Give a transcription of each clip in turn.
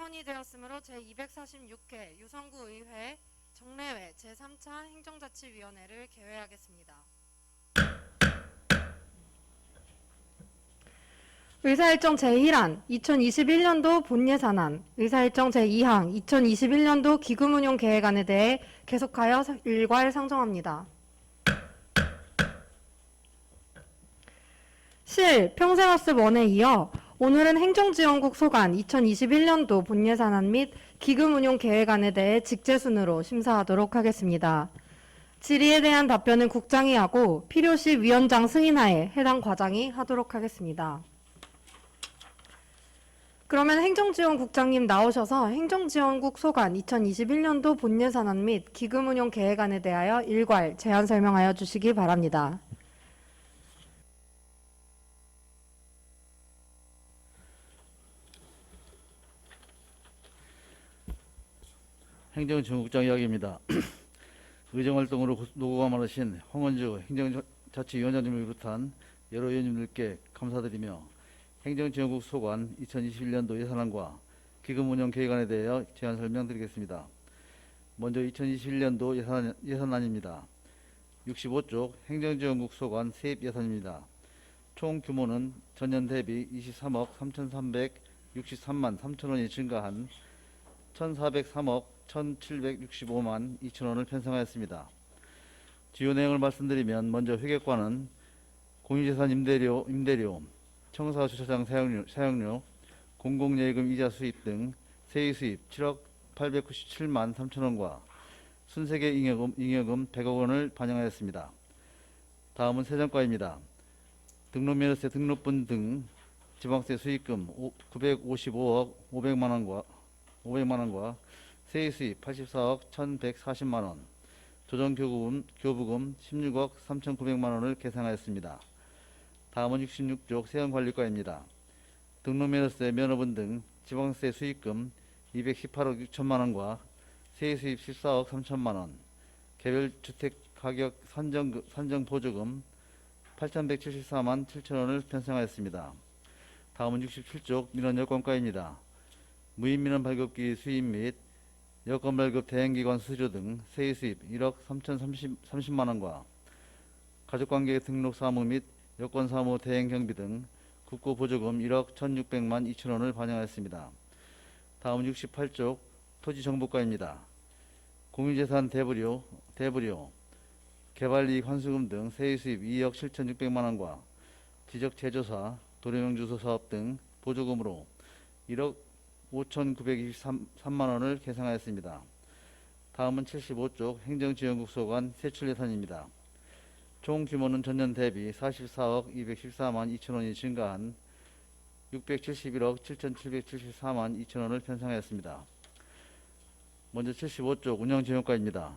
선언이 되었으므로 제246회 유성구 의회 정례회 제3차 행정자치위원회를 개회하겠습니다. 의사일정 제1안 2021년도 본예산안, 의사일정 제2항 2021년도 기금운용 계획안에 대해 계속하여 일괄 상정합니다. 실 평생학습 1에 이어 오늘은 행정지원국 소관 2021년도 본예산안 및 기금운용 계획안에 대해 직제순으로 심사하도록 하겠습니다. 질의에 대한 답변은 국장이 하고 필요시 위원장 승인하에 해당 과장이 하도록 하겠습니다. 그러면 행정지원국장님 나오셔서 행정지원국 소관 2021년도 본예산안 및 기금운용 계획안에 대하여 일괄 제안 설명하여 주시기 바랍니다. 행정지원국장 이야기입니다. 의정활동으로 노고가 많으신 홍원주 행정자치위원장님을 비롯한 여러 위원님들께 감사드리며 행정지원국 소관 2021년도 예산안과 기금운용 계획안에 대하여 제안 설명드리겠습니다. 먼저 2021년도 예산안입니다. 65쪽 행정지원국 소관 세입 예산입니다. 총 규모는 전년 대비 23억 3,363만 3천원이 증가한 1,403억 1,765만 2천원을 편성하였습니다. 주요 내용을 말씀드리면 먼저 회계과는 공유재산 임대료, 청사주차장 사용료, 공공예금 이자 수입 등 세의 수입 7억 897만 3천원과 순세계 잉여금 100억원을 반영하였습니다. 다음은 세정과입니다. 등록면허세 등록분 등 지방세 수익금 955억 500만원과 세의 수입 84억 1140만원, 조정교부금 16억 3900만원을 계산하였습니다. 다음은 66쪽 세원관리과입니다. 등록면허세 면허분 등 지방세 수익금 218억 6천만원과 세의 수입 14억 3천만원, 개별주택가격 산정보조금 8174만 7천원을 편성하였습니다. 다음은 67쪽 민원여건과입니다. 무인민원 발급기 수입 및 여건 발급 대행기관 수수료 등 세의 수입 1억 3,030만원과 가족관계 등록 사무 및 여권 사무 대행 경비 등 국고 보조금 1억 1,600만 2천원을 반영하였습니다. 다음 68쪽 토지정보과입니다. 공유재산 대부료, 개발이익 환수금 등 세의 수입 2억 7,600만원과 지적제조사, 도로명주소 사업 등 보조금으로 1억 5,923만원을 계산하였습니다. 다음은 75쪽 행정지원국 소관 세출예산입니다. 총 규모는 전년 대비 44억 214만 2천원이 증가한 671억 7,774만 2천원을 편성하였습니다. 먼저 75쪽 운영지원과입니다.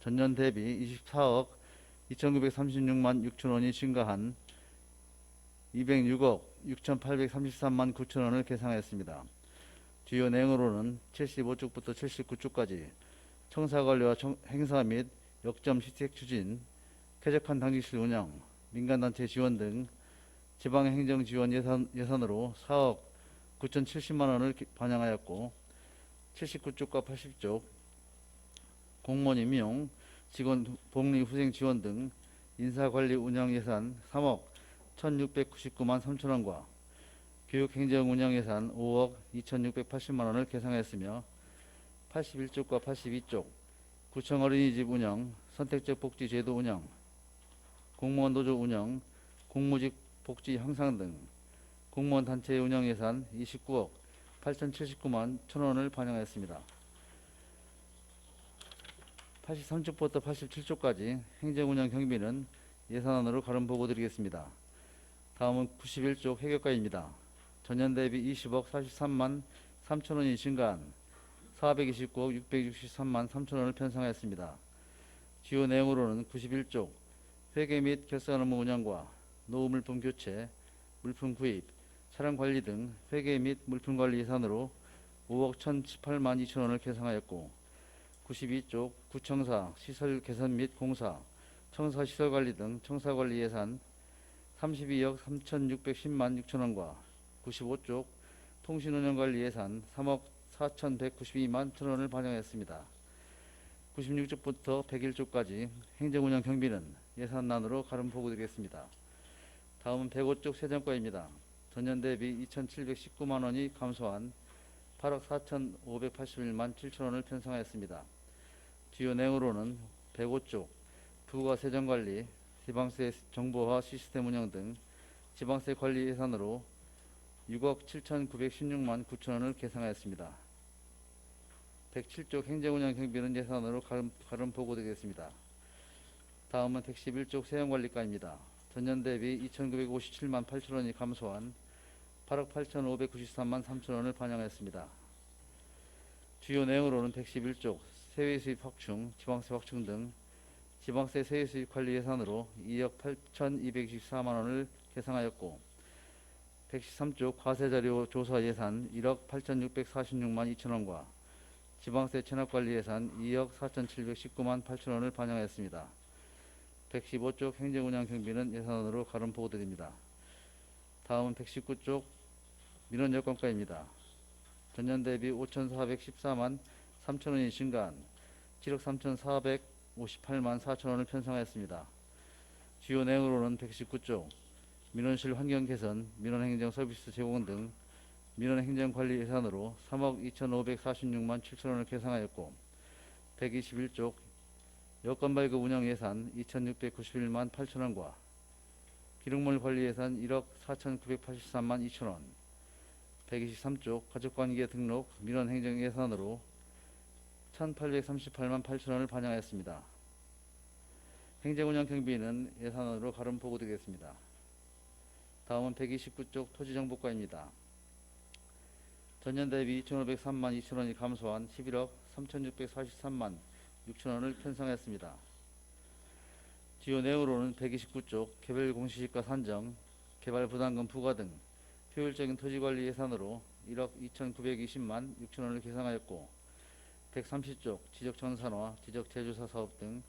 전년 대비 24억 2,936만 6천원이 증가한 206억 6,833만 9천원을 계산하였습니다. 주요 내용으로는 75쪽부터 79쪽까지 청사관리와 행사 및 역점 시책 추진, 쾌적한 당직실 운영, 민간단체 지원 등 지방행정지원 예산으로 4억 9,070만원을 반영하였고, 79쪽과 80쪽 공무원 임용, 직원 복리후생 지원 등 인사관리 운영 예산 3억 1,699만 3천원과 교육행정 운영 예산 5억 2,680만원을 계산하였으며, 81쪽과 82쪽 구청 어린이집 운영, 선택적 복지 제도 운영, 공무원 노조 운영, 공무직 복지 향상 등 공무원 단체 운영 예산 29억 8,079만 1천원을 반영하였습니다. 83쪽부터 87쪽까지 행정운영 경비는 예산안으로 가름 보고 드리겠습니다. 다음은 91쪽 회계과입니다. 전년 대비 20억 43만 3천원이 증가한 429억 663만 3천원을 편성하였습니다. 주요 내용으로는 91쪽 회계 및 결산 업무 운영과 노후물품 교체, 물품 구입, 차량 관리 등 회계 및 물품 관리 예산으로 5억 1,018만 2천원을 계산하였고, 92쪽 구청사 시설 개선 및 공사, 청사 시설 관리 등 청사 관리 예산 32억 3,610만 6천원과 95쪽 통신운영관리 예산 3억 4,192만 1,000원을 반영했습니다. 96쪽부터 101쪽까지 행정운영 경비는 예산안으로 가름 보고드리겠습니다. 다음은 105쪽 세정과입니다. 전년 대비 2,719만 원이 감소한 8억 4,581만 7천원을 편성하였습니다. 주요 내용으로는 105쪽 부가 세정관리, 지방세 정보화 시스템 운영 등 지방세 관리 예산으로 6억 7,916만 9천원을 계상하였습니다. 107쪽 행정운영 경비는 예산으로 가름 보고드리겠습니다. 다음은 111쪽 세형관리과입니다. 전년 대비 2,957만 8천원이 감소한 8억 8,593만 3천원을 반영하였습니다. 주요 내용으로는 111쪽 세외 수입 확충, 지방세 확충 등 지방세 세외 수입 관리 예산으로 2억 8,224만 원을 계상하였고, 113쪽 과세자료 조사 예산 1억 8,646만 2천원과 지방세 체납관리 예산 2억 4,719만 8천원을 반영하였습니다. 115쪽 행정운영 경비는 예산으로 가름 보고드립니다. 다음은 119쪽 민원여건과입니다. 전년 대비 5,414만 3천원이 증가한 7억 3,458만 4천원을 편성하였습니다. 주요 내용으로는 119쪽 민원실 환경 개선, 민원행정 서비스 제공 등 민원행정관리 예산으로 3억 2,546만 7천원을 계상하였고, 121쪽 여건 발급 운영 예산 2,691만 8천원과 기록물 관리 예산 1억 4,983만 2천원, 123쪽 가족관계 등록 민원행정 예산으로 1,838만 8천원을 반영하였습니다. 행정운영 경비는 예산으로 가름 보고드리겠습니다. 다음은 129쪽 토지정보과입니다. 전년 대비 2,503만 2천원이 감소한 11억 3,643만 6천원을 편성했습니다. 주요 내용으로는 129쪽 개별 공시지가 산정, 개발 부담금 부과 등 효율적인 토지관리 예산으로 1억 2,920만 6천원을 계상하였고, 130쪽 지적전산화, 지적제조사 사업 등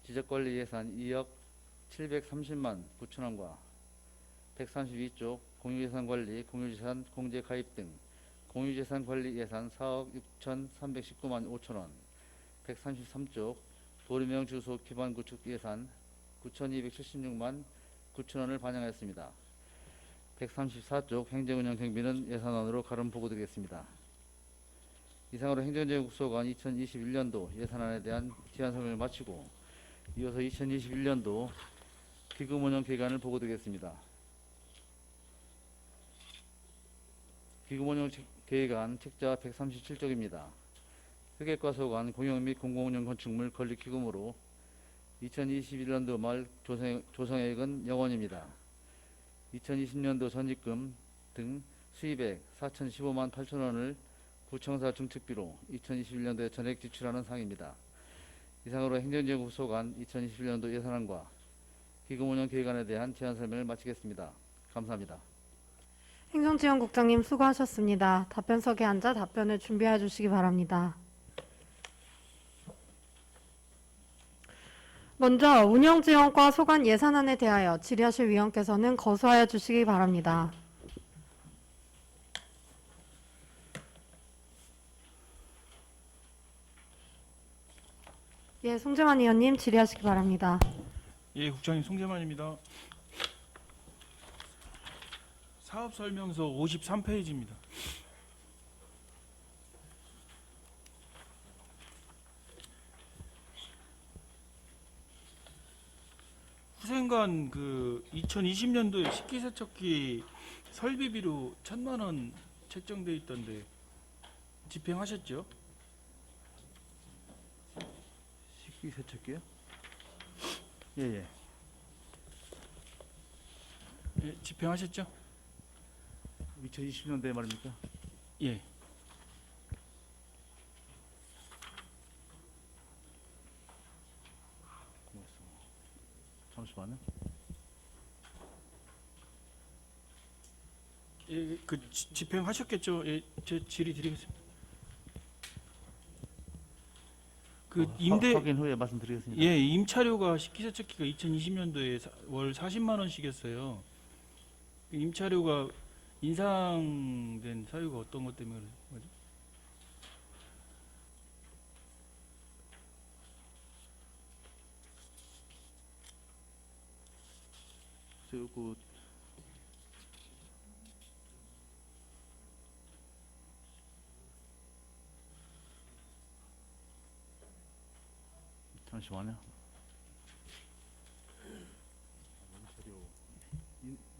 지적관리 예산 2억 730만 9천원과 132쪽 공유재산관리, 공유재산 공제가입 등 공유재산관리 예산 4억 6,319만 5천원, 133쪽 도리명 주소 기반 구축 예산 9,276만 9천원을 반영하였습니다. 134쪽 행정운영 경비는 예산안으로 가름 보고드리겠습니다. 이상으로 행정제국소관 2021년도 예산안에 대한 제안 설명을 마치고, 이어서 2021년도 기금운영 계획안을 보고드리겠습니다. 기금운영 계획안 책자 137쪽입니다. 회계과 소관 공영 및 공공운영 건축물 건립기금으로 2021년도 말 조성액은 0원입니다. 2020년도 전입금 등 수입액 4,015만 8천원을 구청사 중특비로 2021년도에 전액 지출하는 사항입니다. 이상으로 행정지원국 소관 2021년도 예산안과 기금운영 계획안에 대한 제안 설명을 마치겠습니다. 감사합니다. 행정지원국장님 수고하셨습니다. 답변석에 앉아 답변을 준비해 주시기 바랍니다. 먼저 운영지원과 소관 예산안에 대하여 질의하실 위원께서는 거수하여 주시기 바랍니다. 예, 송재만 의원님 질의하시기 바랍니다. 예, 국장님 송재만입니다. 사업설명서 53페이지입니다. 후생관 2020년도에 식기세척기 설비비로 1,000만 원 책정돼 있던데 집행하셨죠? 식기세척기요? 예예. 예, 집행하셨죠? 2020년도에 말입니까? 예. 잠시만요. 예, 집행하셨겠죠? 예, 제 질의 드리겠습니다. 확인 후에 말씀드리겠습니다. 예, 임차료가 식기세척기가 2020년도에 월 40만 원씩이었어요. 임차료가 인상된 사유가 어떤 것 때문에 그런 거죠? 글쎄요, 잠시만요.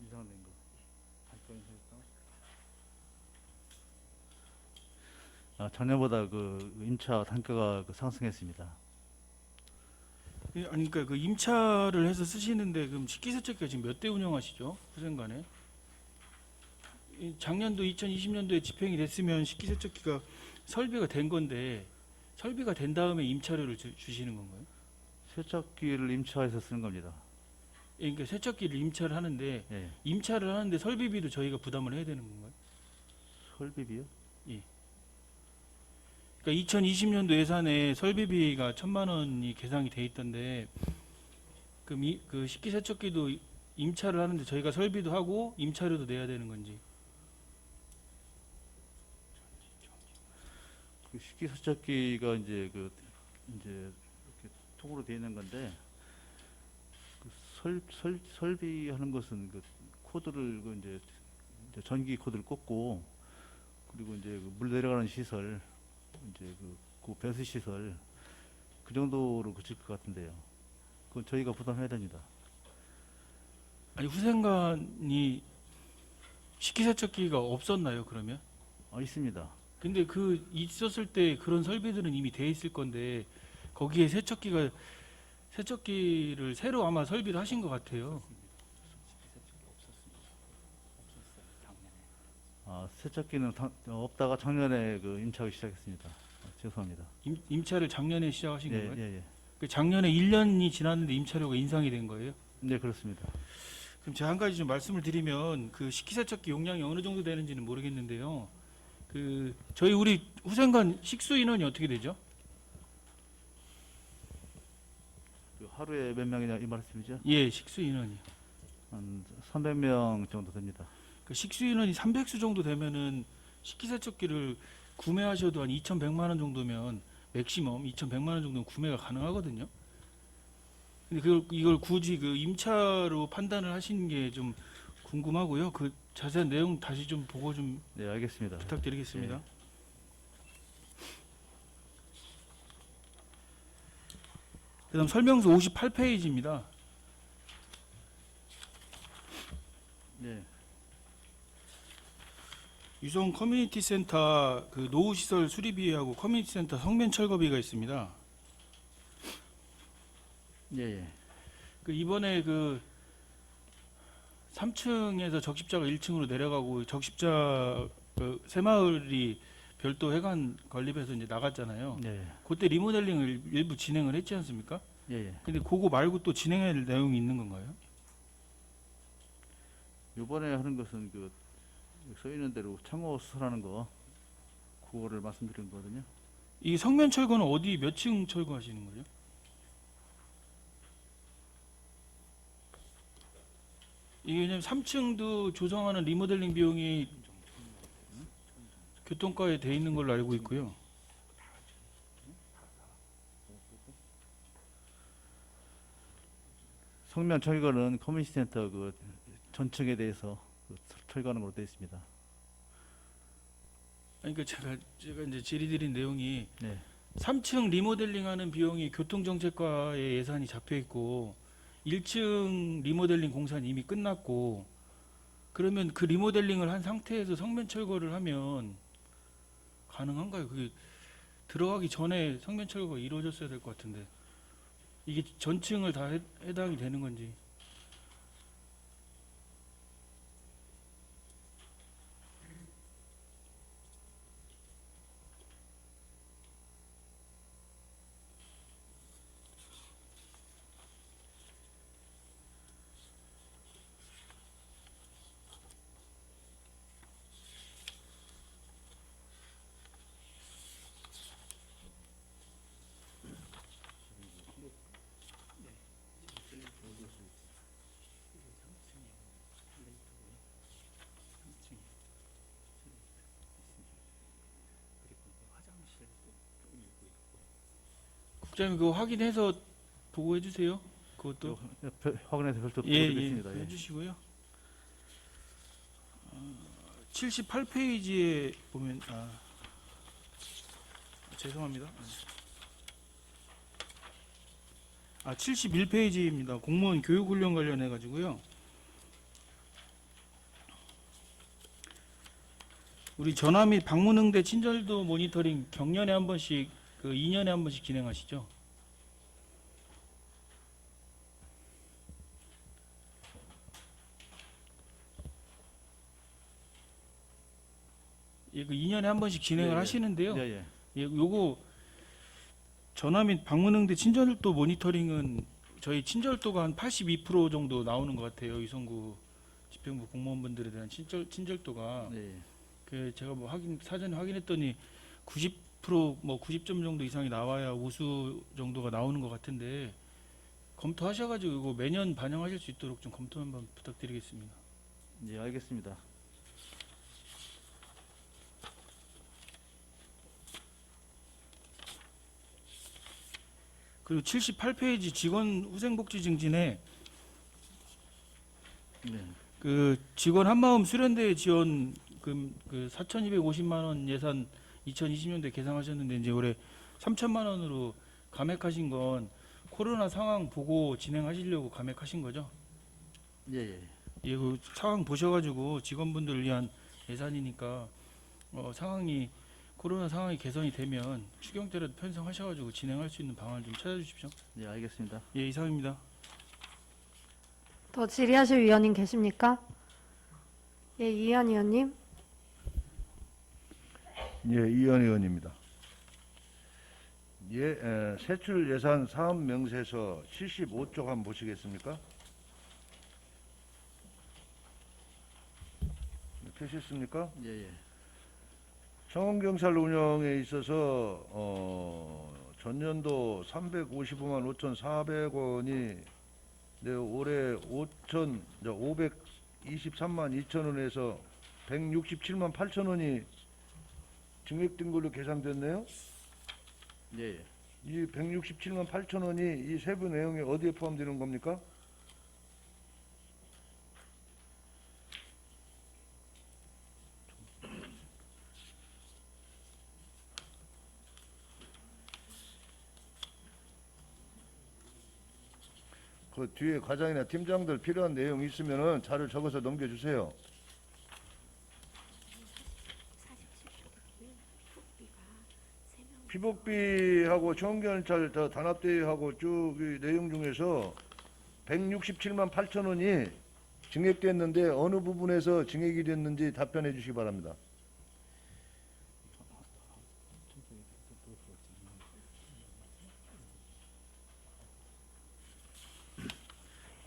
이상된 거. 작년보다 그 임차 단가가 상승했습니다. 아니 그러니까 그 임차를 해서 쓰시는데 그럼 식기세척기가 지금 몇 대 운영하시죠? 후생간에? 작년도 2020년도에 집행이 됐으면 식기세척기가 설비가 된 건데 설비가 된 다음에 임차료를 주시는 건가요? 세척기를 임차해서 쓰는 겁니다. 그러니까 세척기를 임차를 하는데 예. 임차를 하는데 설비비도 저희가 부담을 해야 되는 건가요? 설비비요? 그러니까 2020년도 예산에 설비비가 1,000만 원이 계상이 돼 있던데 그럼 그 식기세척기도 임차를 하는데 저희가 설비도 하고 임차료도 내야 되는 건지. 그 식기세척기가 이제 이제 이렇게 통으로 되어 있는 건데 그 설비하는 것은 그 코드를 이제 전기 코드를 꽂고 그리고 이제 그 물 내려가는 시설 이제 그 배수 시설 그 정도로 그칠 것 같은데요. 그건 저희가 부담해야 됩니다. 아니 후생간이 식기세척기가 없었나요 그러면? 있습니다. 근데 그 있었을 때 그런 설비들은 이미 돼 있을 건데 거기에 세척기를 새로 아마 설비를 하신 것 같아요. 세척기는 없다가 작년에 그 임차하기 시작했습니다. 죄송합니다. 임차를 작년에 시작하신 예, 건가요? 예, 예. 그 작년에 1년이 지났는데 임차료가 인상이 된 거예요? 네, 그렇습니다. 그럼 제가 한 가지 좀 말씀을 드리면 그 식기세척기 용량이 어느 정도 되는지는 모르겠는데요. 그 저희 우리 후생관 식수 인원이 어떻게 되죠? 그 하루에 몇 명이냐 이 말씀이죠? 예, 식수 인원이. 한 300명 정도 됩니다. 그 식수 인원이 300수 정도 되면은 식기세척기를 구매하셔도 한 2,100만 원 정도면 맥시멈 2,100만 원 정도면 구매가 가능하거든요. 근데 이걸 굳이 그 임차로 판단을 하시는 게 좀 궁금하고요. 그 자세한 내용 다시 좀 보고 좀 네, 알겠습니다. 부탁드리겠습니다. 예. 그다음 설명서 58페이지입니다. 네. 유성 커뮤니티 센터 그 노후 시설 수리비하고 커뮤니티 센터 성면 철거비가 있습니다. 예, 예. 그 이번에 그 3층에서 적십자가 1층으로 내려가고 적십자 그 새마을이 별도 회관 건립해서 이제 나갔잖아요. 예, 그때 리모델링을 일부 진행을 했지 않습니까? 예, 예. 근데 그거 말고 또 진행할 내용이 있는 건가요? 이번에 하는 것은 그 써 있는 대로 창호 수설하는 거 그거를 말씀드린 거거든요. 이 성면 철거는 어디 몇 층 철거하시는 거죠? 이게 왜냐면 3층도 조성하는 리모델링 비용이 교통과에 돼 있는 걸로 알고 있고요. 성면 철거는 커뮤니티 센터 그 전층에 대해서 철거하는 걸로 되어 있습니다. 아니, 그러니까 제가 이제 질의드린 내용이 네. 3층 리모델링하는 비용이 교통정책과에 예산이 잡혀 있고 1층 리모델링 공사는 이미 끝났고 그러면 그 리모델링을 한 상태에서 성면 철거를 하면 가능한가요? 그게 들어가기 전에 성면 철거가 이루어졌어야 될 것 같은데 이게 전층을 다 해당이 되는 건지. 국장님 그거 확인해서 보고해 주세요. 그것도 확인해서 별도 예, 보고드리겠습니다. 예. 해주시고요. 78페이지에 보면 죄송합니다. 71페이지입니다. 공무원 교육훈련 관련해 가지고요. 우리 전화 및 방문 응대 친절도 모니터링 경년에 한 번씩 2년에 한 번씩 진행하시죠? 예, 2년에 한 번씩 진행을 예, 예. 하시는데요. 예, 예. 예, 요거 전화 및 방문 응대 친절도 모니터링은 저희 친절도가 한 82% 정도 나오는 것 같아요. 의성구 집행부 공무원분들에 대한 친절도가 예, 예. 제가 뭐 사전에 확인했더니 90% 90점 정도 이상이 나와야 우수 정도가 나오는 것 같은데 검토하셔가지고 이거 매년 반영하실 수 있도록 좀 검토 한번 부탁드리겠습니다. 예, 알겠습니다. 그리고 78페이지 직원 후생복지 증진에 네. 직원 한마음 수련대 지원 4,250만 원 예산 2020년도에 계상하셨는데 이제 올해 3천만 원으로 감액하신 건 코로나 상황 보고 진행하시려고 감액하신 거죠? 예, 예. 예, 그 상황 보셔가지고 직원분들을 위한 예산이니까 코로나 상황이 개선이 되면 추경대라도 편성하셔가지고 진행할 수 있는 방안을 좀 찾아주십시오. 예, 알겠습니다. 예, 이상입니다. 더 질의하실 위원님 계십니까? 예, 이현 의원님. 예, 이현 의원입니다. 예, 세출 예산 사업 명세서 75쪽 한번 보시겠습니까? 펴셨습니까? 예, 예. 청원경찰 운영에 있어서 전년도 355만 5,400원이 올해 523만 2천 원에서 167만 8천 원이 증액된 걸로 계산됐네요. 예, 예. 이 167만 8천 원이 이 세부 내용에 어디에 포함되는 겁니까? 그 뒤에 과장이나 팀장들 필요한 내용 있으면은 자료 적어서 넘겨주세요. 피복비하고 청원경찰 단합대회하고 쭉 이 내용 중에서 167만 8천 원이 증액됐는데 어느 부분에서 증액이 됐는지 답변해 주시기 바랍니다.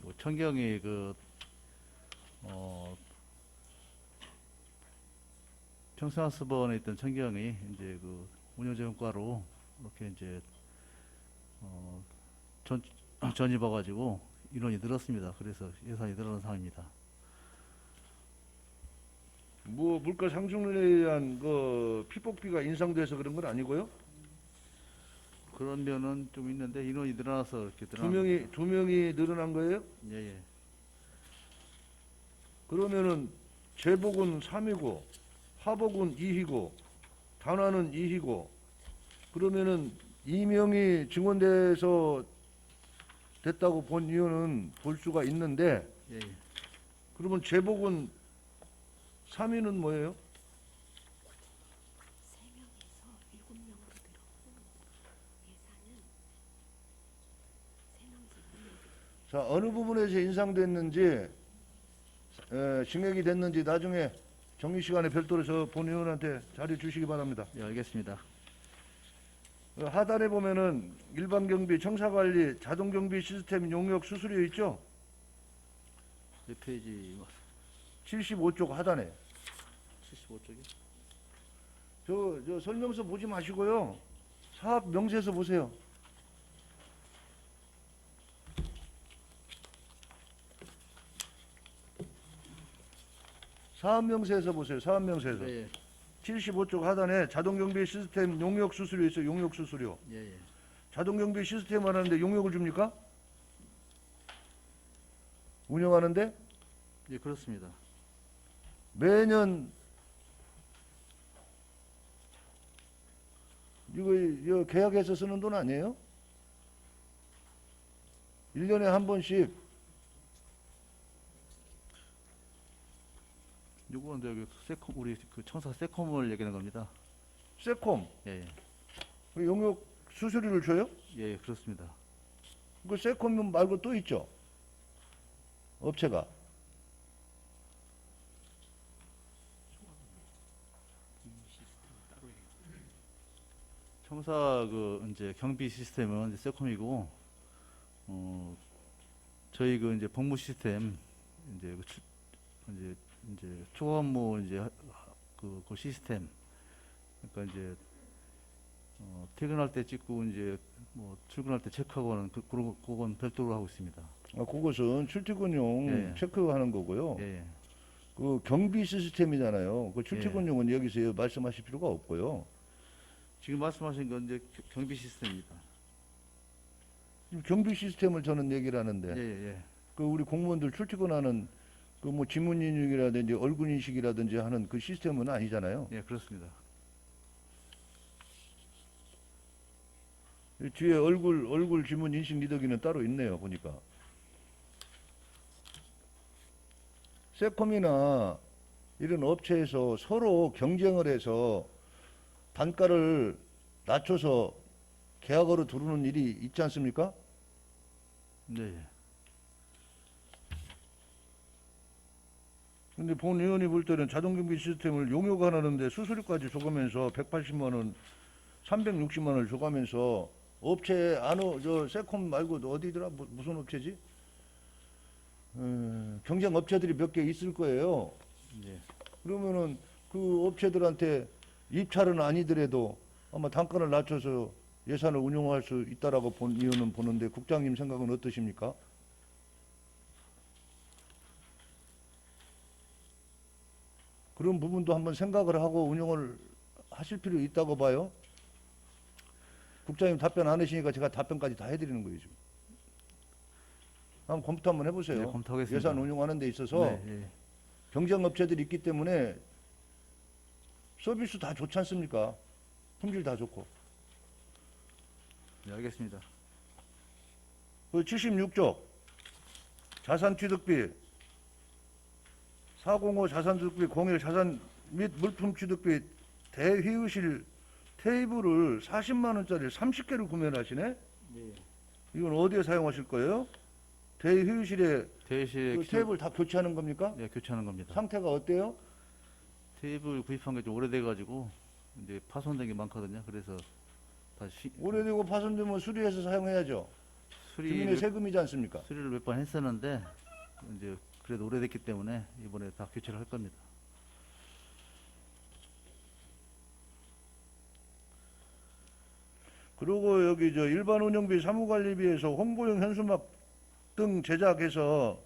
뭐 청경이 평생학습원에 있던 청경이 이제 운영지원과로 이렇게 이제 전입해가지고 인원이 늘었습니다. 그래서 예산이 늘어난 상황입니다. 뭐 물가 상승에 의한 그 피복비가 인상돼서 그런 건 아니고요. 그런 면은 좀 있는데 인원이 늘어나서 이렇게 늘어난 두 명이 늘어난 거예요? 예, 예. 그러면은 재복은 3이고 하복은 2이고 단화는 2이고 그러면은 2명이 증원돼서 됐다고 본 이유는 볼 수가 있는데 예, 예. 그러면 재복은 3위는 뭐예요? 자, 어느 부분에서 인상됐는지 증액이 됐는지 나중에 정리 시간에 별도로 저 본 의원한테 자료 주시기 바랍니다. 예, 알겠습니다. 하단에 보면은 일반 경비, 청사 관리, 자동 경비 시스템 용역 수수료 있죠? 몇 페이지? 75쪽 하단에. 75쪽이? 저 설명서 보지 마시고요. 사업 명세서 보세요. 사업 명세서 보세요. 사업 명세서. 예, 예. 75쪽 하단에 자동 경비 시스템 용역 수수료 있어요. 용역 수수료. 예, 예. 자동 경비 시스템 하는데 용역을 줍니까? 운영하는데 예, 그렇습니다. 매년 이거 계약해서 쓰는 돈 아니에요? 1년에 한 번씩 요거는 저기 세콤 우리 그 청사 세콤을 얘기하는 겁니다. 세콤 예, 예. 그 용역 수수료를 줘요? 예, 예, 그렇습니다. 그 세콤 말고 또 있죠? 업체가. 청사 그 이제 경비 시스템은 이제 세콤이고, 저희 그 이제 복무 시스템 이제 이제 초과 업무 이제 그 시스템, 그러니까 이제 퇴근할 때 찍고 이제 뭐 출근할 때 체크하고 하는 그건 별도로 하고 있습니다. 아, 그것은 출퇴근용 예. 체크하는 거고요. 예, 예. 그 경비 시스템이잖아요. 그 출퇴근용은 여기서 말씀하실 필요가 없고요. 지금 말씀하신 건 이제 경비 시스템입니다. 지금 경비 시스템을 저는 얘기를 하는데 예, 예, 예. 그 우리 공무원들 출퇴근하는 그 뭐 지문 인식이라든지 얼굴 인식이라든지 하는 그 시스템은 아니잖아요. 예, 그렇습니다. 이 뒤에 얼굴 지문 인식 리더기는 따로 있네요. 보니까 세콤이나 이런 업체에서 서로 경쟁을 해서 단가를 낮춰서 계약으로 들어오는 일이 있지 않습니까? 네, 예. 근데 본 의원이 볼 때는 자동경비 시스템을 용역하는데 수수료까지 줘가면서 180만 원, 360만 원을 줘가면서 업체 저 세콤 말고 어디더라? 무슨 업체지? 경쟁 업체들이 몇 개 있을 거예요. 예. 그러면은 그 업체들한테 입찰은 아니더라도 아마 단가를 낮춰서 예산을 운용할 수 있다라고 본 의원은 보는데 국장님 생각은 어떠십니까? 그런 부분도 한번 생각을 하고 운영을 하실 필요 있다고 봐요. 국장님 답변 안 하시니까 제가 답변까지 다 해드리는 거예요 지금. 한번 검토 한번 해보세요. 네, 검토하겠습니다. 예산 운용하는 데 있어서 네, 예. 경쟁 업체들이 있기 때문에 서비스 다 좋지 않습니까? 품질 다 좋고. 네, 알겠습니다. 그 76조 자산 취득비 405 자산 취득비 01 자산 및 물품 취득비 대회의실 테이블을 40만 원짜리 30개를 구매를 하시네? 예. 이건 어디에 사용하실 거예요? 대회의실에 대실 그 테이블 다 교체하는 겁니까? 예, 교체하는 겁니다. 상태가 어때요? 테이블 구입한 게 좀 오래돼가지고 이제 파손된 게 많거든요. 그래서 다시 오래되고 파손되면 수리해서 사용해야죠. 주민의 수리를 세금이지 않습니까? 몇 번 했었는데 이제 그래도 오래됐기 때문에 이번에 다 교체를 할 겁니다. 그리고 여기 저 일반 운영비 사무관리비에서 홍보용 현수막 등 제작해서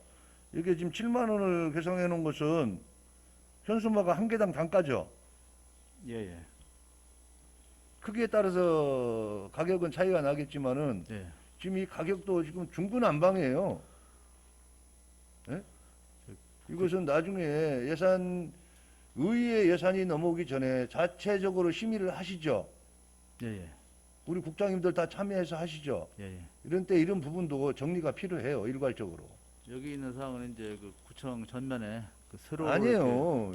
이게 지금 7만 원을 계상해 놓은 것은 현수막가 한 개당 단가죠. 예, 예. 크기에 따라서 가격은 차이가 나겠지만은 예. 지금 이 가격도 지금 중구난방이에요. 예? 이것은 나중에 의회 예산이 넘어오기 전에 자체적으로 심의를 하시죠. 예, 예. 우리 국장님들 다 참여해서 하시죠. 예, 예. 이런 때 이런 부분도 정리가 필요해요. 일괄적으로. 여기 있는 사항은 이제 그 구청 전면에 그 새로 아니에요.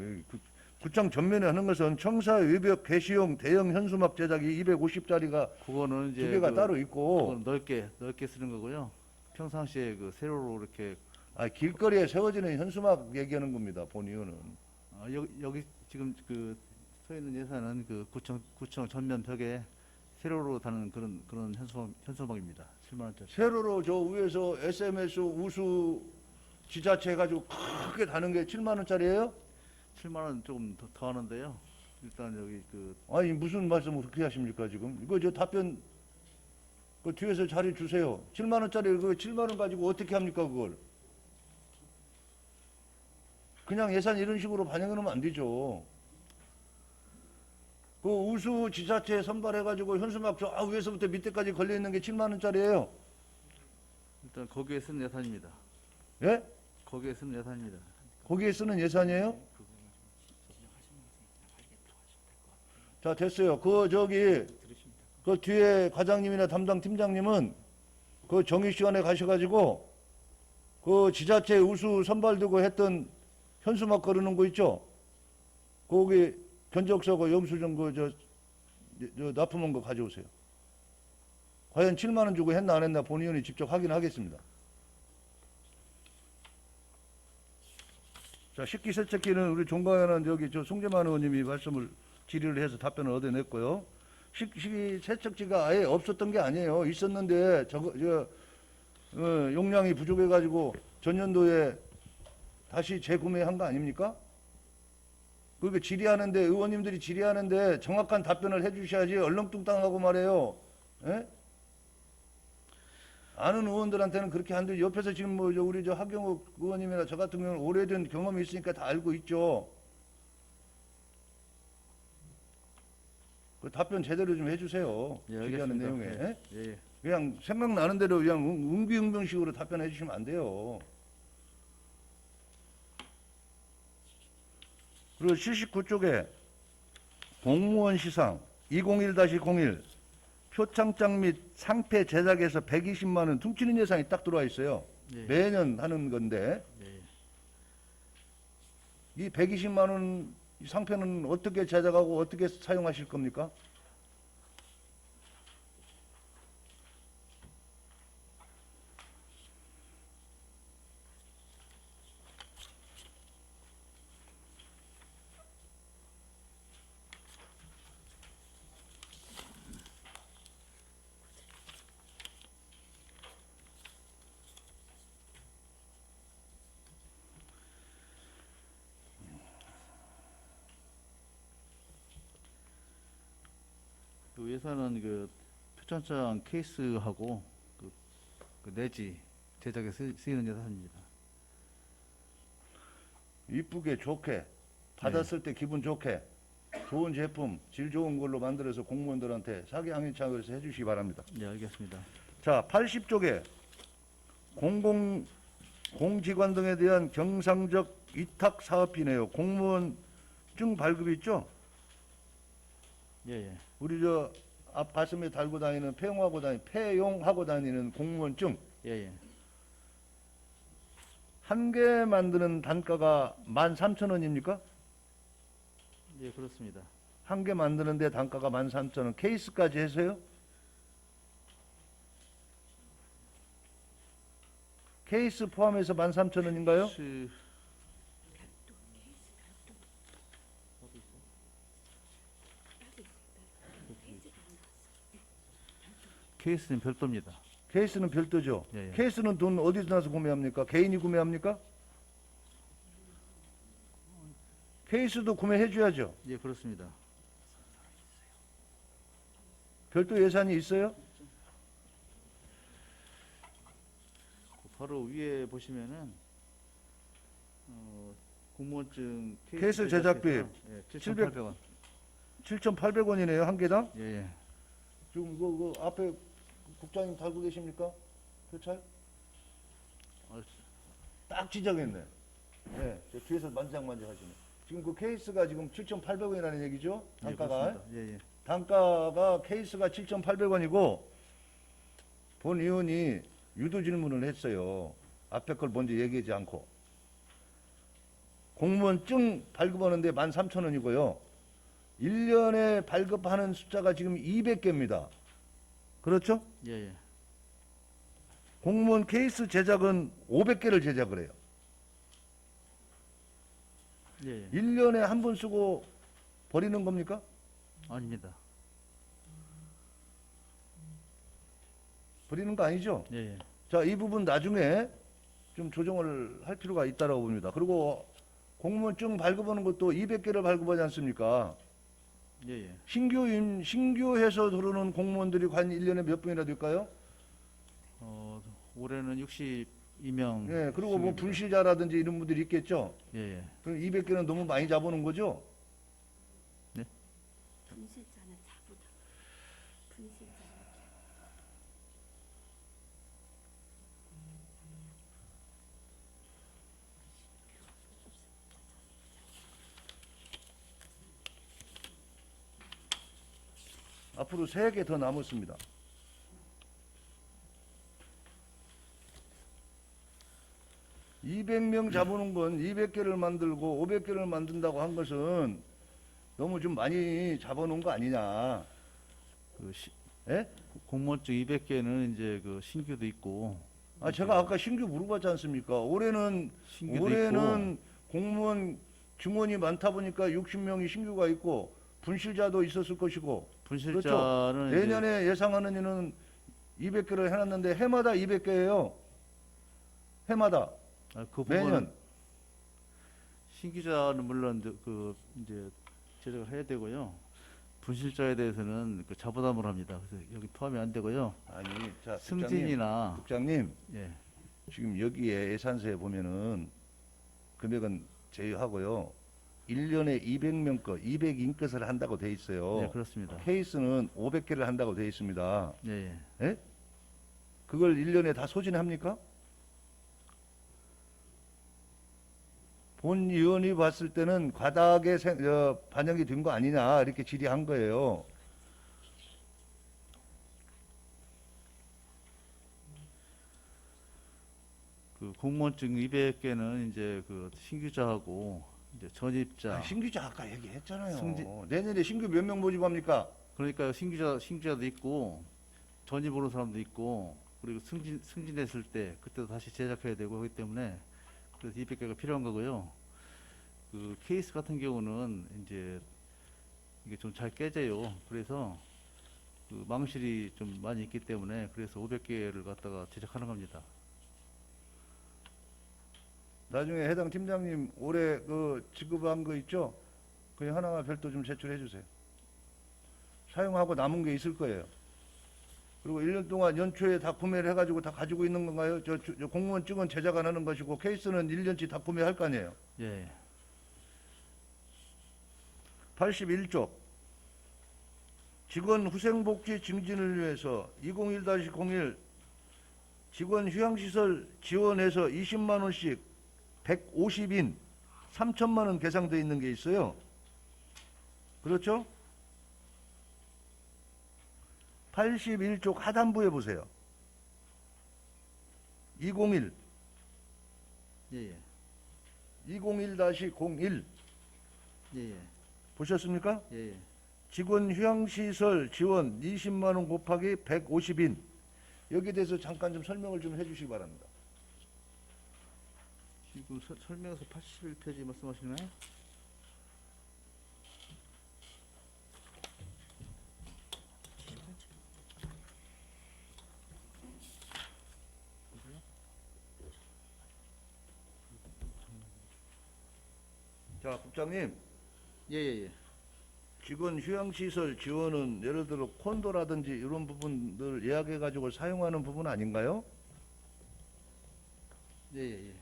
구청 전면에 하는 것은 청사 외벽 게시용 대형 현수막 제작이 250짜리가 그거는 이제 두 개가 그, 따로 있고, 그건 넓게 쓰는 거고요. 평상시에 그 세로로 이렇게 길거리에 세워지는 현수막 얘기하는 겁니다. 본 의원은. 여기 지금 그 서 있는 예산은 그 구청 전면 벽에 세로로 다는 그런 현수막입니다. 7만 원짜리. 세로로 저 위에서 SMS 우수 지자체 해가지고 크게 다는 게 7만 원짜리예요? 7만 원 조금 더 하는데요. 일단 여기 그 아니 무슨 말씀을 그렇게 하십니까 지금? 이거 저 답변 그 뒤에서 자리 주세요. 7만 원짜리 그 7만 원 가지고 어떻게 합니까 그걸? 그냥 예산 이런 식으로 반영해 놓으면 안 되죠. 그 우수 지자체 선발해가지고 현수막 저 위에서부터 밑에까지 걸려 있는 게 7만 원짜리예요. 일단 거기에 쓴 예산입니다. 예? 거기에 쓰는 예산입니다. 거기에 쓰는 예산이에요? 자, 됐어요. 그 뒤에 과장님이나 담당 팀장님은 그 정의 시간에 가셔가지고 그 지자체 우수 선발되고 했던 현수막 거르는 거 있죠? 거기 견적서고 영수증 저 납품한 거 가져오세요. 과연 7만 원 주고 했나 안 했나 본의원이 직접 확인하겠습니다. 자, 식기세척기는 우리 종가에는 여기 저 송재만 의원님이 말씀을 질의를 해서 답변을 얻어냈고요. 식기세척기가 아예 없었던 게 아니에요. 있었는데 용량이 부족해가지고 전년도에 다시 재구매한 거 아닙니까? 그렇게 질의하는데 의원님들이 질의하는데 정확한 답변을 해주셔야지 얼렁뚱땅하고 말해요. 예? 아는 의원들한테는 그렇게 안 되죠. 옆에서 지금 뭐 우리 저 하경욱 의원님이나 저 같은 경우는 오래된 경험이 있으니까 다 알고 있죠. 그 답변 제대로 좀 해주세요. 예, 질의하는 알겠습니다. 내용에. 예, 예. 그냥 생각나는 대로 그냥 응비응변식으로 답변해 주시면 안 돼요. 그리고 79쪽에 공무원 시상 201-01 표창장 및 상패 제작에서 120만 원 퉁치는 예산이 딱 들어와 있어요. 예. 매년 하는 건데 예. 이 120만 원 상패는 어떻게 제작하고 어떻게 사용하실 겁니까? 그 예산은 그 표창장 케이스하고 그 내지 제작에 쓰이는 예산입니다. 이쁘게 좋게 받았을 때 기분 좋게 좋은 제품 질 좋은 걸로 만들어서 공무원들한테 사기양의창을 해서 해주시기 바랍니다. 네, 알겠습니다. 자, 80쪽에 공기관 등에 대한 경상적 위탁 사업비네요. 공무원증 발급이 있죠? 예, 예. 우리 저 앞 가슴에 달고 다니는 폐용하고 다니는 공무원증 예, 예. 한 개 만드는 단가가 13,000원입니까? 예, 그렇습니다. 한 개 만드는데 단가가 13,000원. 케이스까지 해서요? 케이스 포함해서 13,000원인가요? 케이스는 별도입니다. 케이스는 별도죠. 예, 예. 케이스는 돈 어디서 나서 구매합니까? 개인이 구매합니까? 케이스도 구매해 줘야죠. 예, 그렇습니다. 별도 예산이 있어요? 바로 위에 보시면은 공무원증 케이스 제작비 예, 7,800원. 7,800원이네요, 한 개당. 예, 예. 지금 이거 앞에 국장님 달고 계십니까? 표찰? 딱 지정했네. 네, 저 뒤에서 만지작 하시네. 지금 그 케이스가 지금 7,800원이라는 얘기죠? 단가가. 예, 예. 단가가 케이스가 7,800원이고 본 의원이 유도 질문을 했어요. 앞에 걸 먼저 얘기하지 않고. 공무원증 발급하는데 13,000원이고요. 1년에 발급하는 숫자가 지금 200개입니다. 그렇죠? 예, 예. 공무원 케이스 제작은 500개를 제작을 해요. 예, 예. 1년에 한 번 쓰고 버리는 겁니까? 아닙니다. 버리는 거 아니죠? 예, 예. 자, 이 부분 나중에 좀 조정을 할 필요가 있다고 봅니다. 그리고 공무원증 발급하는 것도 200개를 발급하지 않습니까? 예, 예. 신규해서 들어오는 공무원들이 과연 1년에 몇 분이나 될까요? 올해는 62명. 예, 그리고 뭐 분실자라든지 이런 분들이 있겠죠? 예, 예. 그럼 200개는 너무 많이 잡아놓은 거죠? 분실자는 자부다. 분실자는 앞으로 3개 더 남았습니다. (200명) 잡아놓은 건 200개를 만들고 500개를 만든다고 한 것은 너무 좀 많이 잡아놓은 거 아니냐. 그 예? 공무원증 200개는 이제 그 신규도 있고 제가 아까 신규 물어봤지 않습니까? 올해는 신규도 있고 공무원 증원이 많다 보니까 60명이 신규가 있고 분실자도 있었을 것이고, 분실자는 이제 내년에 예상하는 이는 200개를 해놨는데 해마다 200개예요. 해마다. 그 부분은 매년. 신규자는 물론 이제 제작을 해야 되고요. 분실자에 대해서는 그 자부담을 합니다. 그래서 여기 포함이 안 되고요. 아니, 자, 승진이나 국장님, 예, 지금 여기에 예산서에 보면은 금액은 제외하고요. 1년에 200명 거, 200인것을 한다고 돼 있어요. 네, 그렇습니다. 케이스는 500개를 한다고 돼 있습니다. 예, 예. 예? 그걸 1년에 다 소진합니까? 본 의원이 봤을 때는 과다하게 반영이 된 거 아니냐 이렇게 질의한 거예요. 그 공무원증 200개는 이제 그 신규자하고 이제 전입자. 신규자 아까 얘기했잖아요. 승진- 내년에 신규 몇 명 모집합니까? 그러니까 신규자도 있고 전입 오는 사람도 있고 그리고 승진했을 때 그때도 다시 제작해야 되고 하기 때문에 그래서 200개가 필요한 거고요. 그 케이스 같은 경우는 이제 이게 좀 잘 깨져요. 그래서 그 망실이 좀 많이 있기 때문에 그래서 500개를 갖다가 제작하는 겁니다. 나중에 해당 팀장님 올해 그 지급한 거 있죠? 그냥 하나만 별도 좀 제출해 주세요. 사용하고 남은 게 있을 거예요. 그리고 1년 동안 연초에 다 구매를 해가지고 다 가지고 있는 건가요? 저 공무원증은 제작 안 하는 것이고 케이스는 1년치 다 구매할 거 아니에요. 예. 81조 직원 후생복지 증진을 위해서 201-01 직원 휴양시설 지원해서 20만 원씩 150인 3천만 원 계상돼 있는 게 있어요. 그렇죠? 81조 하단부에 보세요. 201 예, 예. 201-01 예, 예. 보셨습니까? 예, 예. 직원 휴양시설 지원 20만 원 곱하기 150인 여기에 대해서 잠깐 좀 설명을 좀 해주시기 바랍니다. 지금 설명서 81페이지 말씀하시나요? 자, 국장님, 예, 예, 예. 직원 휴양시설 지원은 예를 들어 콘도라든지 이런 부분들 예약해가지고 사용하는 부분 아닌가요? 예, 예,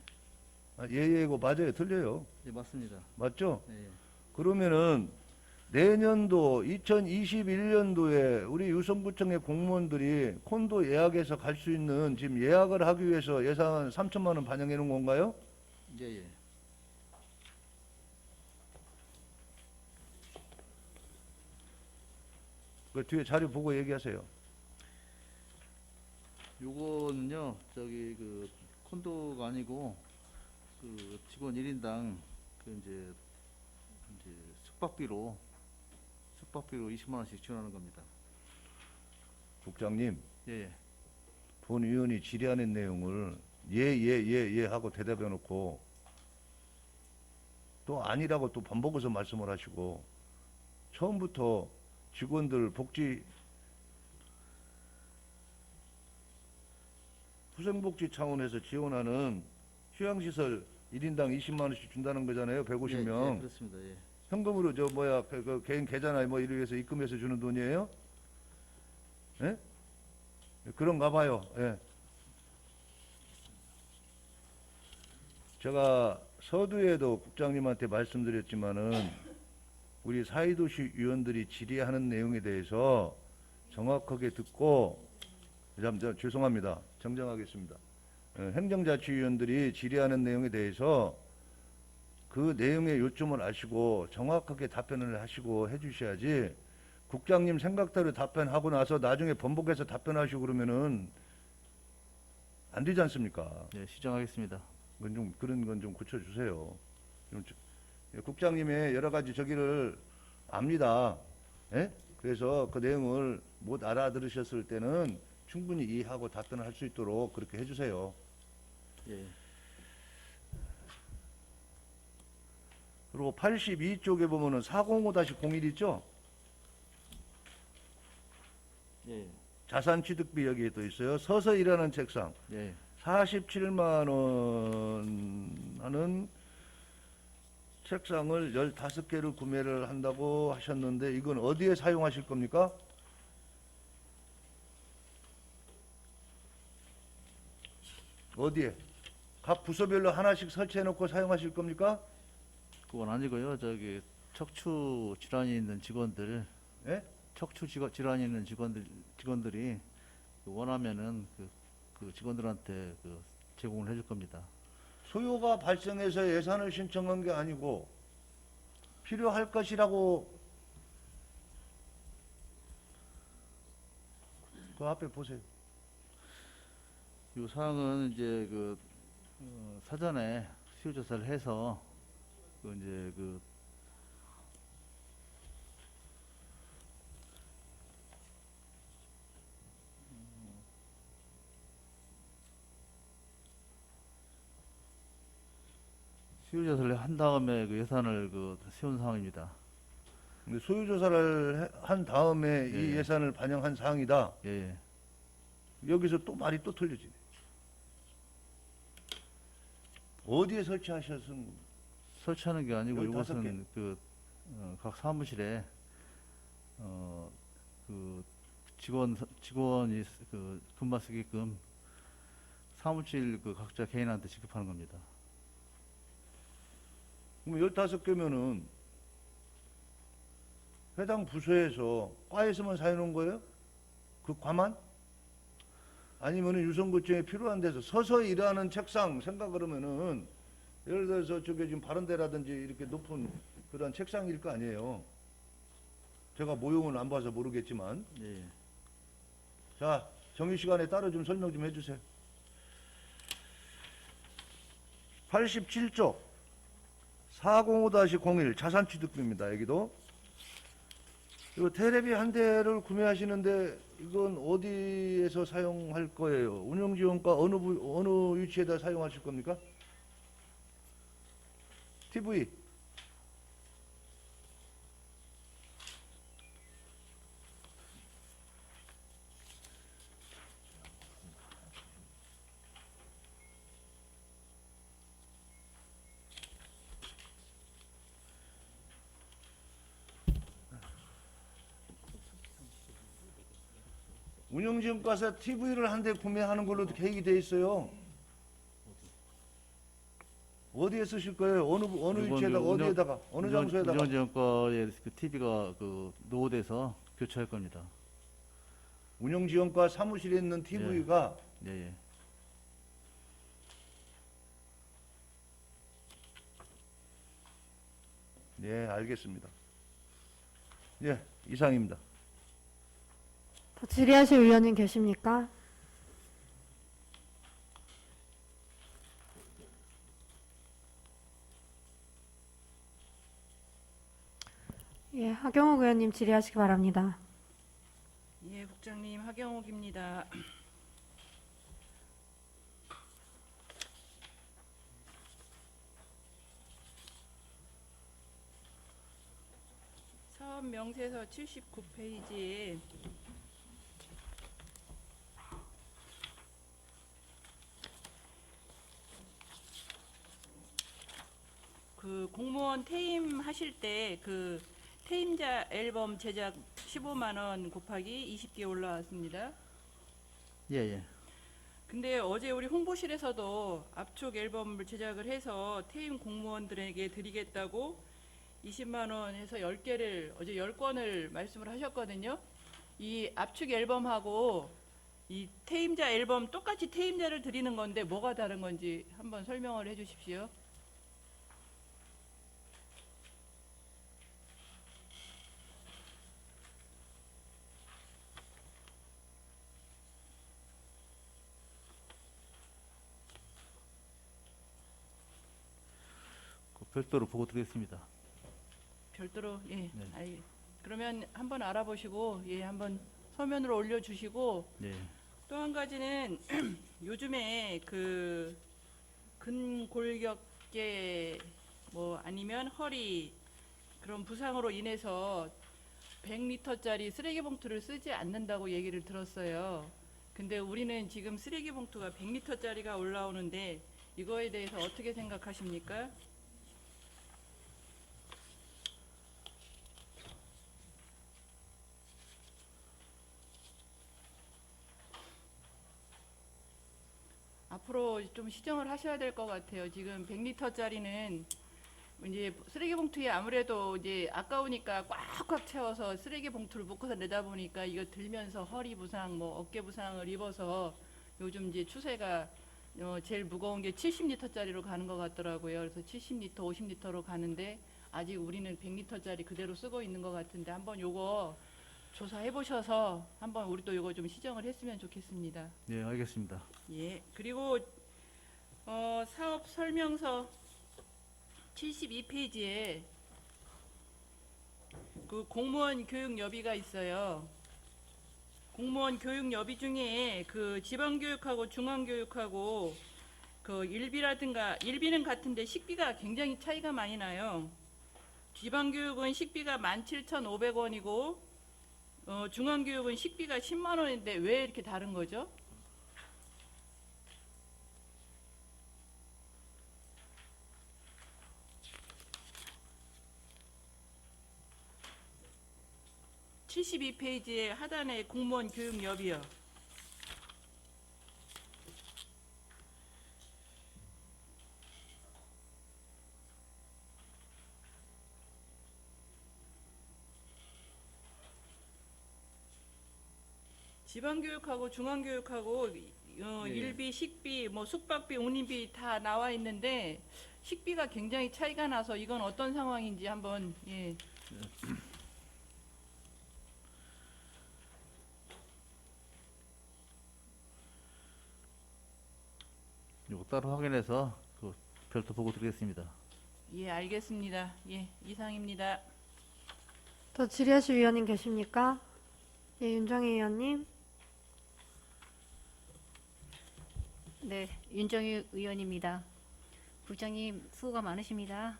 예. 예고 맞아요. 틀려요. 예, 맞습니다. 맞죠? 예, 예. 그러면은 내년도 2021년도에 우리 유성구청의 공무원들이 콘도 예약해서 갈 수 있는 지금 예약을 하기 위해서 예산 3천만 원 반영해 놓은 건가요? 예, 예. 그 뒤에 자료 보고 얘기하세요. 요거는요, 저기 그 콘도가 아니고 그 직원 1인당 그 이제 숙박비로 20만 원씩 지원하는 겁니다. 국장님, 예, 예. 본 의원이 질의하는 내용을 예 하고 대답해 놓고 또 아니라고 또 반복해서 말씀을 하시고 처음부터 직원들 복지 후생복지 차원에서 지원하는 휴양시설 1인당 20만 원씩 준다는 거잖아요. 150명. 예, 예, 그렇습니다. 예. 현금으로 그 개인 계좌나 뭐 이런 해서 입금해서 주는 돈이에요? 예? 그런가 봐요. 예. 제가 서두에도 국장님한테 말씀드렸지만은 우리 사회도시 위원들이 질의하는 내용에 대해서 정확하게 듣고 죄송합니다. 정정하겠습니다. 행정자치위원들이 질의하는 내용에 대해서 그 내용의 요점을 아시고 정확하게 답변을 하시고 해주셔야지 국장님 생각대로 답변하고 나서 나중에 번복해서 답변하시고 그러면은 안 되지 않습니까? 예, 시정하겠습니다. 그건 좀 그런 건 좀 고쳐주세요. 국장님의 여러 가지 저기를 압니다. 예? 그래서 그 내용을 못 알아들으셨을 때는 충분히 이해하고 답변을 할 수 있도록 그렇게 해주세요. 예. 그리고 82쪽에 보면은 405-01 있죠? 예. 자산 취득비 여기에 또 있어요. 서서 일하는 책상 예. 47만 원 하는 책상을 15개를 구매를 한다고 하셨는데 이건 어디에 사용하실 겁니까? 어디에? 각 부서별로 하나씩 설치해 놓고 사용하실 겁니까? 그건 아니고요. 저기 척추 질환이 있는 직원들, 예? 질환이 있는 직원들이 원하면은 그 직원들한테 제공을 해줄 겁니다. 소요가 발생해서 예산을 신청한 게 아니고 필요할 것이라고 그 앞에 보세요. 이 사항은 이제 사전에 수요 조사를 해서 이제 수요 조사를 한 다음에 그 예산을 세운 상황입니다. 근데 소요 조사를 한 다음에 이 예. 예산을 반영한 사항이다. 예, 예. 여기서 또 말이 또 틀려지네. 어디에 설치하셨은 설치하는 게 아니고 15개. 이것은 각 사무실에 직원이 금방 쓰게끔 사무실 각자 개인한테 지급하는 겁니다. 그럼 15개면은 해당 부서에서 과에서만 사용한 거예요? 그 과만? 아니면은 유선고증에 필요한 데서 서서 일하는 책상 생각을 하면은 예를 들어서 저게 지금 바른데라든지 이렇게 높은 그런 책상일 거 아니에요. 제가 모형을 안 봐서 모르겠지만. 예, 예. 자, 정의 시간에 따로 좀 설명 좀 해주세요. 87쪽 405-01 자산취득비입니다. 여기도. 이거 테레비 한 대를 구매하시는데 이건 어디에서 사용할 거예요? 운영지원과 어느 위치에다 사용하실 겁니까? TV. 운영지원과에서 TV를 한 대 구매하는 걸로 계획이 돼 있어요. 어디에 쓰실 거예요? 어느 위치에다가 어디에다가 어느 장소에다가? 운영지원과에 TV가 노후돼서 교체할 겁니다. 운영지원과 사무실에 있는 TV가 예, 예. 네, 알겠습니다. 예, 이상입니다. 더 질의하실 의원님 계십니까? 예, 하경욱 의원님 질의하시기 바랍니다. 예, 국장님 하경옥입니다. 사업 명세서 79페이지에 그 공무원 퇴임하실 때 그 퇴임자 앨범 제작 15만 원 곱하기 20개 올라왔습니다. 예, 예. 근데 어제 우리 홍보실에서도 압축 앨범을 제작을 해서 퇴임 공무원들에게 드리겠다고 20만 원 해서 10개를 어제 10권을 말씀을 하셨거든요. 이 압축 앨범하고 이 퇴임자 앨범 똑같이 퇴임자를 드리는 건데 뭐가 다른 건지 한번 설명을 해 주십시오. 별도로 보고 드리겠습니다. 별도로 예. 네. 그러면 한번 알아보시고 예, 한번 서면으로 올려주시고 네. 또 한 가지는 요즘에 그 근골격계 뭐 아니면 허리 그런 부상으로 인해서 100리터짜리 쓰레기 봉투를 쓰지 않는다고 얘기를 들었어요. 근데 우리는 지금 쓰레기 봉투가 100리터짜리가 올라오는데 이거에 대해서 어떻게 생각하십니까? 앞으로 좀 시정을 하셔야 될 것 같아요. 지금 100리터짜리는 이제 쓰레기 봉투에 아무래도 이제 아까우니까 꽉꽉 채워서 쓰레기 봉투를 묶어서 내다 보니까 이거 들면서 허리 부상, 뭐 어깨 부상을 입어서 요즘 이제 추세가 제일 무거운 게 70리터짜리로 가는 것 같더라고요. 그래서 70리터, 50리터로 가는데 아직 우리는 100리터짜리 그대로 쓰고 있는 것 같은데 한번 요거 조사해 보셔서 한번 우리도 요거 좀 시정을 했으면 좋겠습니다. 네, 알겠습니다. 예. 그리고 사업 설명서 72페이지에 그 공무원 교육 여비가 있어요. 공무원 교육 여비 중에 그 지방교육하고 중앙교육하고 그 일비라든가 일비는 같은데 식비가 굉장히 차이가 많이 나요. 지방교육은 식비가 17,500원이고 중앙교육은 식비가 10만 원인데 왜 이렇게 다른 거죠? (72페이지에) 하단에 공무원 교육 여비요. 지방교육하고 중앙교육하고 일비, 식비, 뭐 숙박비, 운임비 다 나와 있는데 식비가 굉장히 차이가 나서 이건 어떤 상황인지 한번 예. 이거 따로 확인해서 그 별도 보고 드리겠습니다. 예, 알겠습니다. 예, 이상입니다. 더 질의하실 위원님 계십니까? 예, 윤정희 의원님. 네, 윤정희 의원입니다. 국장님 수고가 많으십니다.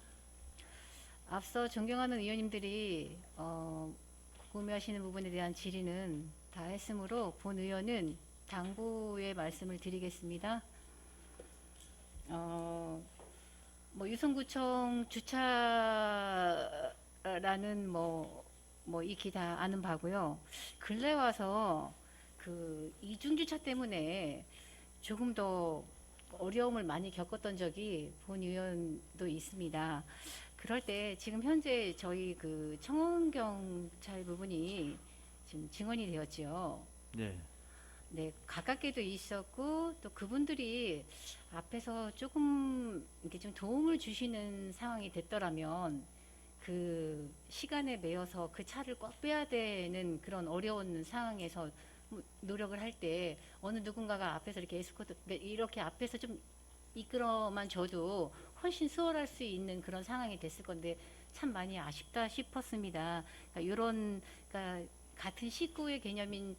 앞서 존경하는 의원님들이 궁금해하시는 부분에 대한 질의는 다 했으므로 본 의원은 당부의 말씀을 드리겠습니다. 뭐 유성구청 주차라는 뭐 익히 다 아는 바고요. 근래 와서 그 이중주차 때문에 조금 더 어려움을 많이 겪었던 적이 본 의원도 있습니다. 그럴 때 지금 현재 저희 그 청원경찰 부분이 지금 증언이 되었지요. 네. 네, 가깝게도 있었고 또 그분들이 앞에서 조금 이렇게 좀 도움을 주시는 상황이 됐더라면 그 시간에 매여서 그 차를 꽉 빼야 되는 그런 어려운 상황에서 노력을 할 때 어느 누군가가 앞에서 이렇게 에스코트 이렇게 앞에서 좀 이끌어만 줘도 훨씬 수월할 수 있는 그런 상황이 됐을 건데 참 많이 아쉽다 싶었습니다. 그러니까 이런 그러니까 같은 식구의 개념인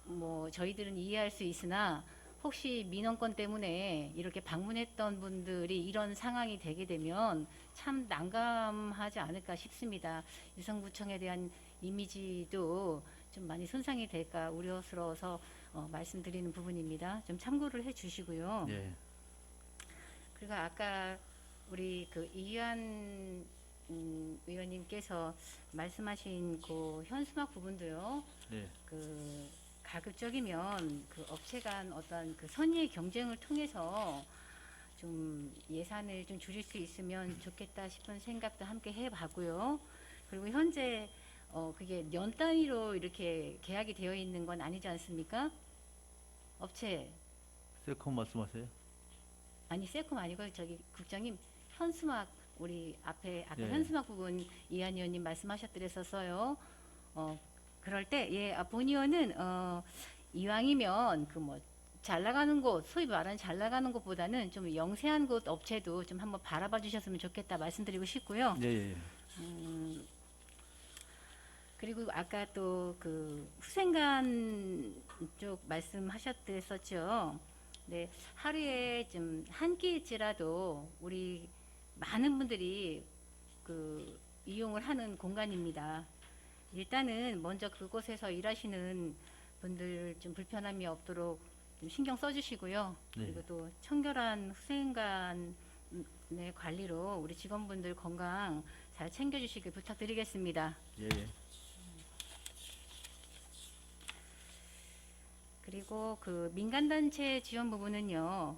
뭐 저희들은 이해할 수 있으나 혹시 민원건 때문에 이렇게 방문했던 분들이 이런 상황이 되게 되면 참 난감하지 않을까 싶습니다. 유성구청에 대한 이미지도 좀 많이 손상이 될까 우려스러워서 말씀드리는 부분입니다. 좀 참고를 해주시고요. 네. 그리고 아까 우리 그 이유한 의원님께서 말씀하신 그 현수막 부분도요. 네. 그 가급적이면 그 업체 간 어떤 그 선의의 경쟁을 통해서 좀 예산을 좀 줄일 수 있으면 좋겠다 싶은 생각도 함께 해봤고요. 그리고 현재 그게 년 단위로 이렇게 계약이 되어 있는 건 아니지 않습니까? 업체 세컨 말씀하세요? 아니 세콤 아니고 저기 국장님 현수막 우리 앞에 아까 예. 현수막 부분 이한 의원님 말씀하셨더랬었어요. 그럴 때 예, 본 의원은 이왕이면 그 뭐 잘 나가는 곳, 소위 말하는 잘 나가는 곳보다는 좀 영세한 곳 업체도 좀 한번 바라봐 주셨으면 좋겠다 말씀드리고 싶고요. 예, 예. 그리고 아까 또 그 후생간 쪽 말씀하셨었죠. 네, 하루에 좀 한 끼일지라도 우리 많은 분들이 그 이용을 하는 공간입니다. 일단은 먼저 그곳에서 일하시는 분들 좀 불편함이 없도록 좀 신경 써주시고요. 네. 그리고 또 청결한 후생간의 관리로 우리 직원분들 건강 잘 챙겨주시길 부탁드리겠습니다. 예, 예. 그리고 그 민간단체 지원 부분은요,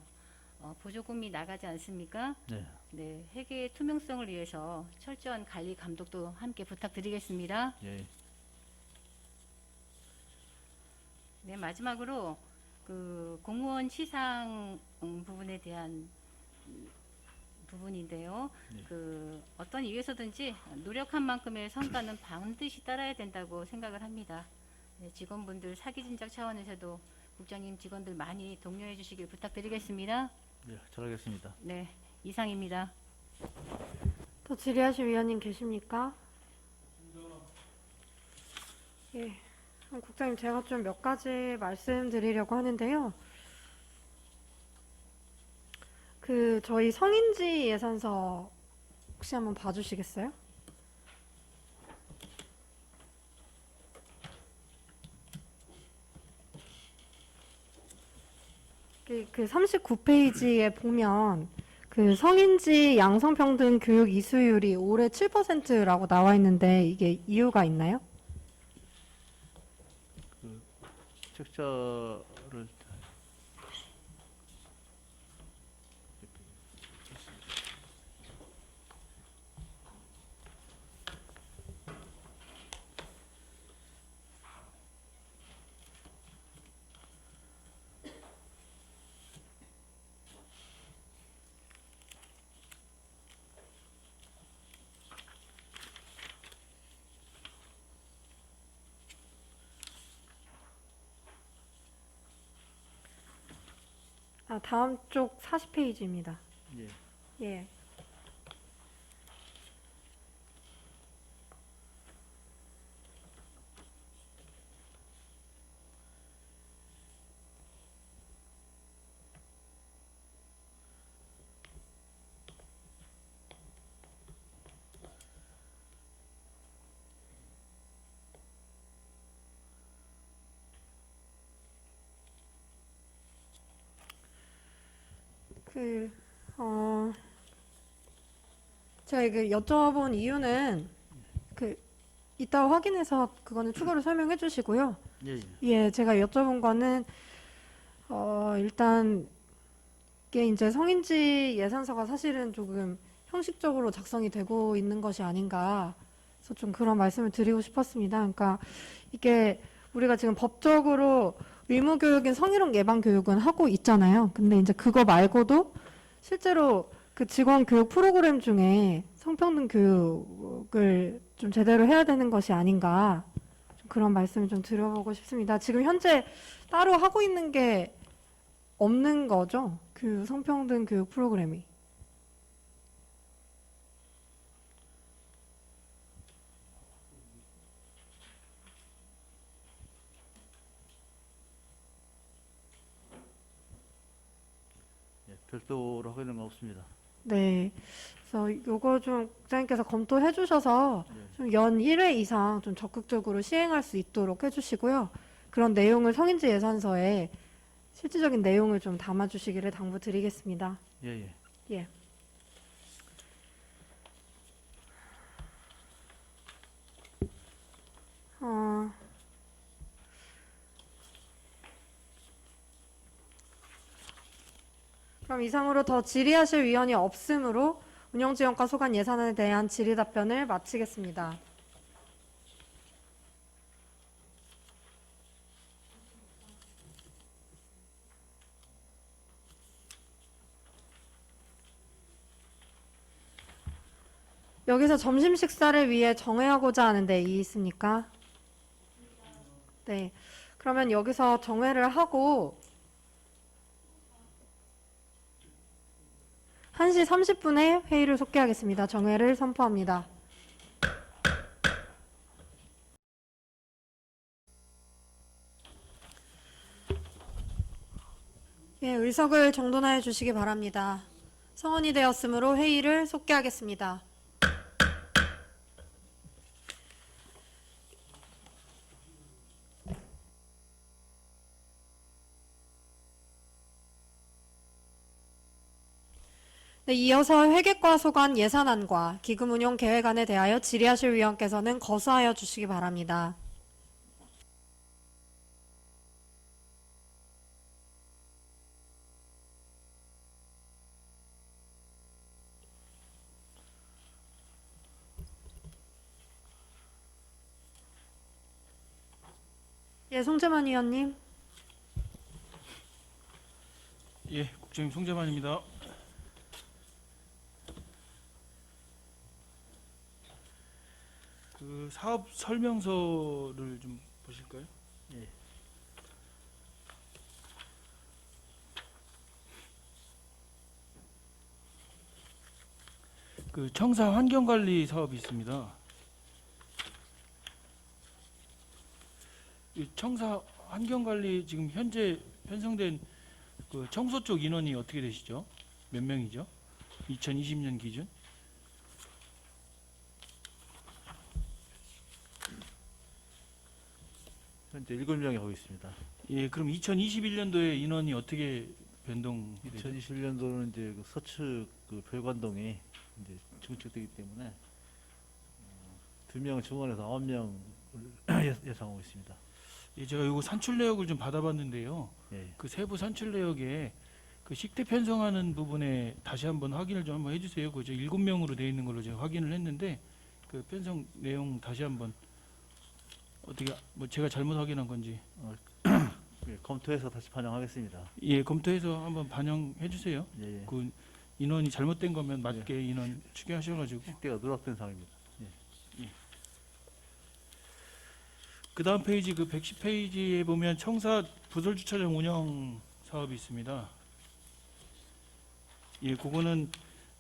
보조금이 나가지 않습니까? 네. 네, 회계 투명성을 위해서 철저한 관리 감독도 함께 부탁드리겠습니다. 예. 네, 마지막으로 그 공무원 시상 부분에 대한 부분인데요. 네. 그 어떤 이유에서든지 노력한 만큼의 성과는 반드시 따라야 된다고 생각을 합니다. 네, 직원분들 사기 진작 차원에서도 국장님 직원들 많이 독려해 주시길 부탁드리겠습니다. 예, 잘하겠습니다. 네, 이상입니다. 또 질의하실 위원님 계십니까? 예. 그럼 국장님, 제가 좀 몇 가지 말씀드리려고 하는데요. 그 저희 성인지 예산서 혹시 한번 봐주시겠어요? 그 39페이지에 보면 그 성인지 양성평등 교육 이수율이 올해 7%라고 나와 있는데 이게 이유가 있나요? 책자를 다음 쪽 40페이지입니다. 예. 예. 제가 이게 여쭤본 이유는 이따 확인해서 그거는 추가로 설명해 주시고요. 예, 예. 예, 제가 여쭤본 거는 일단 이게 이제 성인지 예산서가 사실은 조금 형식적으로 작성이 되고 있는 것이 아닌가, 그래서 좀 그런 말씀을 드리고 싶었습니다. 그러니까 이게 우리가 지금 법적으로 의무교육인 성희롱 예방 교육은 하고 있잖아요. 근데 이제 그거 말고도 실제로 그 직원 교육 프로그램 중에 성평등 교육을 좀 제대로 해야 되는 것이 아닌가, 좀 그런 말씀을 좀 드려보고 싶습니다. 지금 현재 따로 하고 있는 게 없는 거죠? 그 성평등 교육 프로그램이. 예, 별도로 하고 있는 건 없습니다. 네. 그래서 요거 좀 국장님께서 검토해 주셔서 네. 좀 연 1회 이상 좀 적극적으로 시행할 수 있도록 해주시고요. 그런 내용을 성인지 예산서에 실질적인 내용을 좀 담아 주시기를 당부드리겠습니다. 예, 예. 예. 그럼 이상으로 더 질의하실 위원이 없으므로 운영지원과 소관 예산에 대한 질의 답변을 마치겠습니다. 여기서 점심 식사를 위해 정회하고자 하는데 이의 있습니까? 네. 그러면 여기서 정회를 하고 1시 30분에 회의를 속개하겠습니다. 정회를 선포합니다. 예, 의석을 정돈하여 주시기 바랍니다. 성원이 되었으므로 회의를 속개하겠습니다. 네, 이어서 회계과 소관 예산안과 기금운용 계획안에 대하여 질의하실 위원께서는 거수하여 주시기 바랍니다. 예, 송재만 위원님. 예, 국장님 송재만입니다. 그 사업 설명서를 좀 보실까요? 예. 그 청사 환경관리 사업이 있습니다. 이 청사 환경관리 지금 현재 편성된 그 청소 쪽 인원이 어떻게 되시죠? 몇 명이죠? 2020년 기준? 현재 7명이 하고 있습니다. 예, 그럼 2021년도에 인원이 어떻게 변동되죠? 2021년도는 이제 그 서측 그 별관동이 이제 증축되기 때문에 2명 증원해서 9명을 예상하고 있습니다. 예, 제가 이거 산출 내역을 좀 받아봤는데요. 예. 그 세부 산출 내역에 그 식대 편성하는 부분에 다시 한번 확인을 좀 한번 해주세요. 그저 7명으로 되어 있는 걸로 제가 확인을 했는데 그 편성 내용 다시 한번 어떻게 뭐 제가 잘못 확인한 건지 예, 검토해서 다시 반영하겠습니다. 예 검토해서 한번 반영해 주세요. 예, 예. 그 인원이 잘못된 거면 맞게 인원 추계하셔가지고 식대가 누락된 상황입니다. 그 다음 페이지 그 110페이지에 보면 청사 부설 주차장 운영 사업이 있습니다. 예, 그거는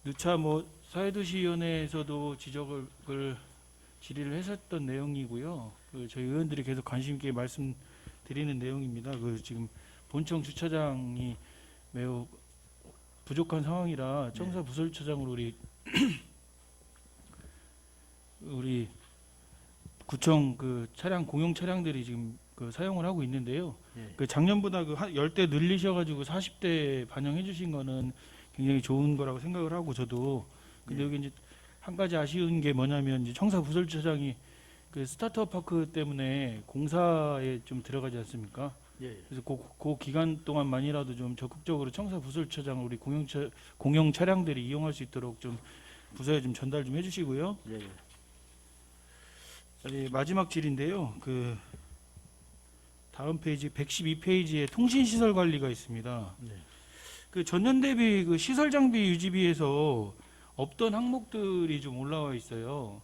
누차 뭐 사회도시위원회에서도 지적을 질의를 했었던 내용이고요. 그 저희 의원들이 계속 관심 있게 말씀드리는 내용입니다. 그 지금 본청 주차장이 매우 부족한 상황이라 청사 부설 주차장으로 우리 구청 그 차량 공용 차량들이 지금 그 사용을 하고 있는데요. 예. 그 작년보다 그 10대 늘리셔가지고 40대 반영해 주신 거는 굉장히 좋은 거라고 생각을 하고 저도 근데 여기 이제 한 가지 아쉬운 게 뭐냐면 이제 청사 부설 주차장이 그 스타트업 파크 때문에 공사에 좀 들어가지 않습니까? 예. 그래서 그 기간 동안만이라도 좀 적극적으로 청사 부설 주차장을 우리 공용 차량들이 이용할 수 있도록 좀 부서에 좀 전달 좀 해주시고요. 예. 예. 네, 마지막 질인데요. 그 다음 페이지 112페이지에 통신 시설 관리가 있습니다. 네. 그 전년 대비 그 시설 장비 유지비에서 없던 항목들이 좀 올라와 있어요.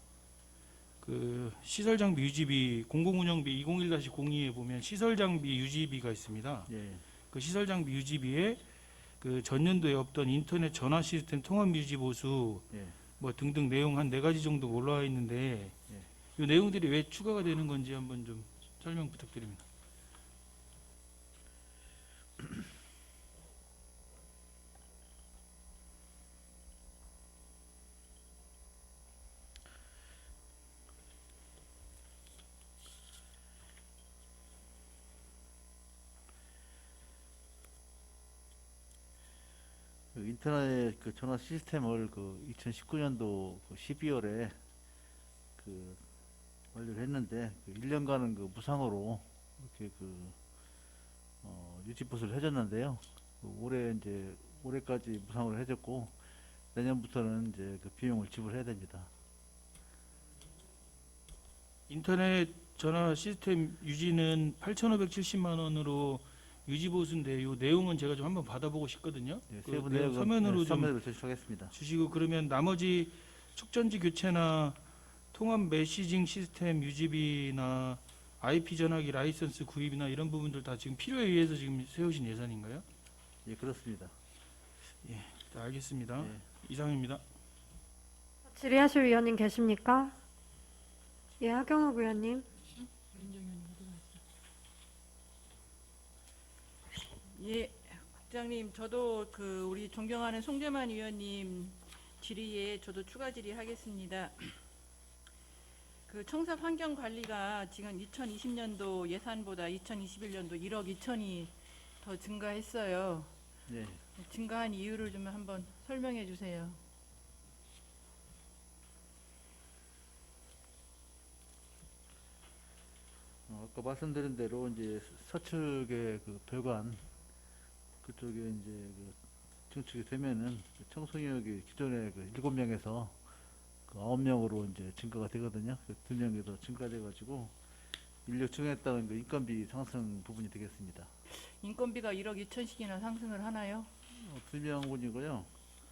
그 시설 장비 유지비 공공운영비 201-02에 보면 시설 장비 유지비가 있습니다. 예. 그 시설 장비 유지비에 그 전년도에 없던 인터넷 전화 시스템 통합 유지 보수 예. 뭐 등등 내용 한 4가지 정도 올라와 있는데 이 내용들이 왜 추가가 되는 건지 한번 좀 설명 부탁드립니다. 그 인터넷 그 전화 시스템을 그 2019년도 그 12월에 그 완료를 했는데 그 1년간은 그 무상으로 이렇게 그 유지 보수를 해줬는데요. 그 올해까지 무상으로 해줬고 내년부터는 이제 그 비용을 지불해야 됩니다. 인터넷 전화 시스템 유지는 8,570만 원으로 유지 보수인데 이 내용은 제가 좀 한번 받아보고 싶거든요. 예, 그 세부 내용 내역은 서면으로 좀 서면으로 제출하겠습니다. 주시고 그러면 나머지 축전지 교체나 통합 메시징 시스템 유지비나 IP 전화기 라이선스 구입이나 이런 부분들 다 지금 필요에 의해서 지금 세우신 예산인가요? 예, 그렇습니다. 네, 알겠습니다. 예. 이상입니다. 질의하실 위원님 계십니까? 예, 하경욱 의원님. 예, 국장님, 저도 그 우리 존경하는 송재만 의원님 질의에 저도 추가 질의하겠습니다. 그 청사 환경 관리가 지금 2020년도 예산보다 2021년도 1억 2천이 더 증가했어요. 예. 증가한 이유를 좀 한번 설명해 주세요. 아까 말씀드린 대로 이제 서측의 그 배관 그쪽에 이제 그 증축이 되면은 그 청소년이 기존의 그 7명에서 그 9명으로 이제 증가가 되거든요. 그 2명이 더 증가돼 가지고 인력 증가에 따른 그 인건비 상승 부분이 되겠습니다. 인건비가 1억 2천씩이나 상승을 하나요? 2명분이고요.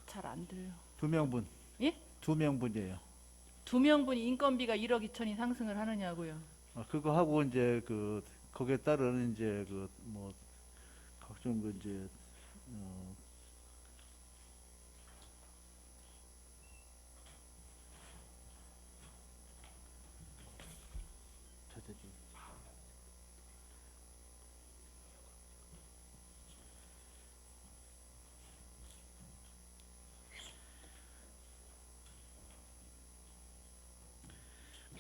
잘 안 들려요. 2명분. 예? 2명분이에요. 2명분이 인건비가 1억 2천이 상승을 하느냐고요. 그거 하고 이제 그 거기에 따른 이제 그 뭐 각종 그 이제 자재주.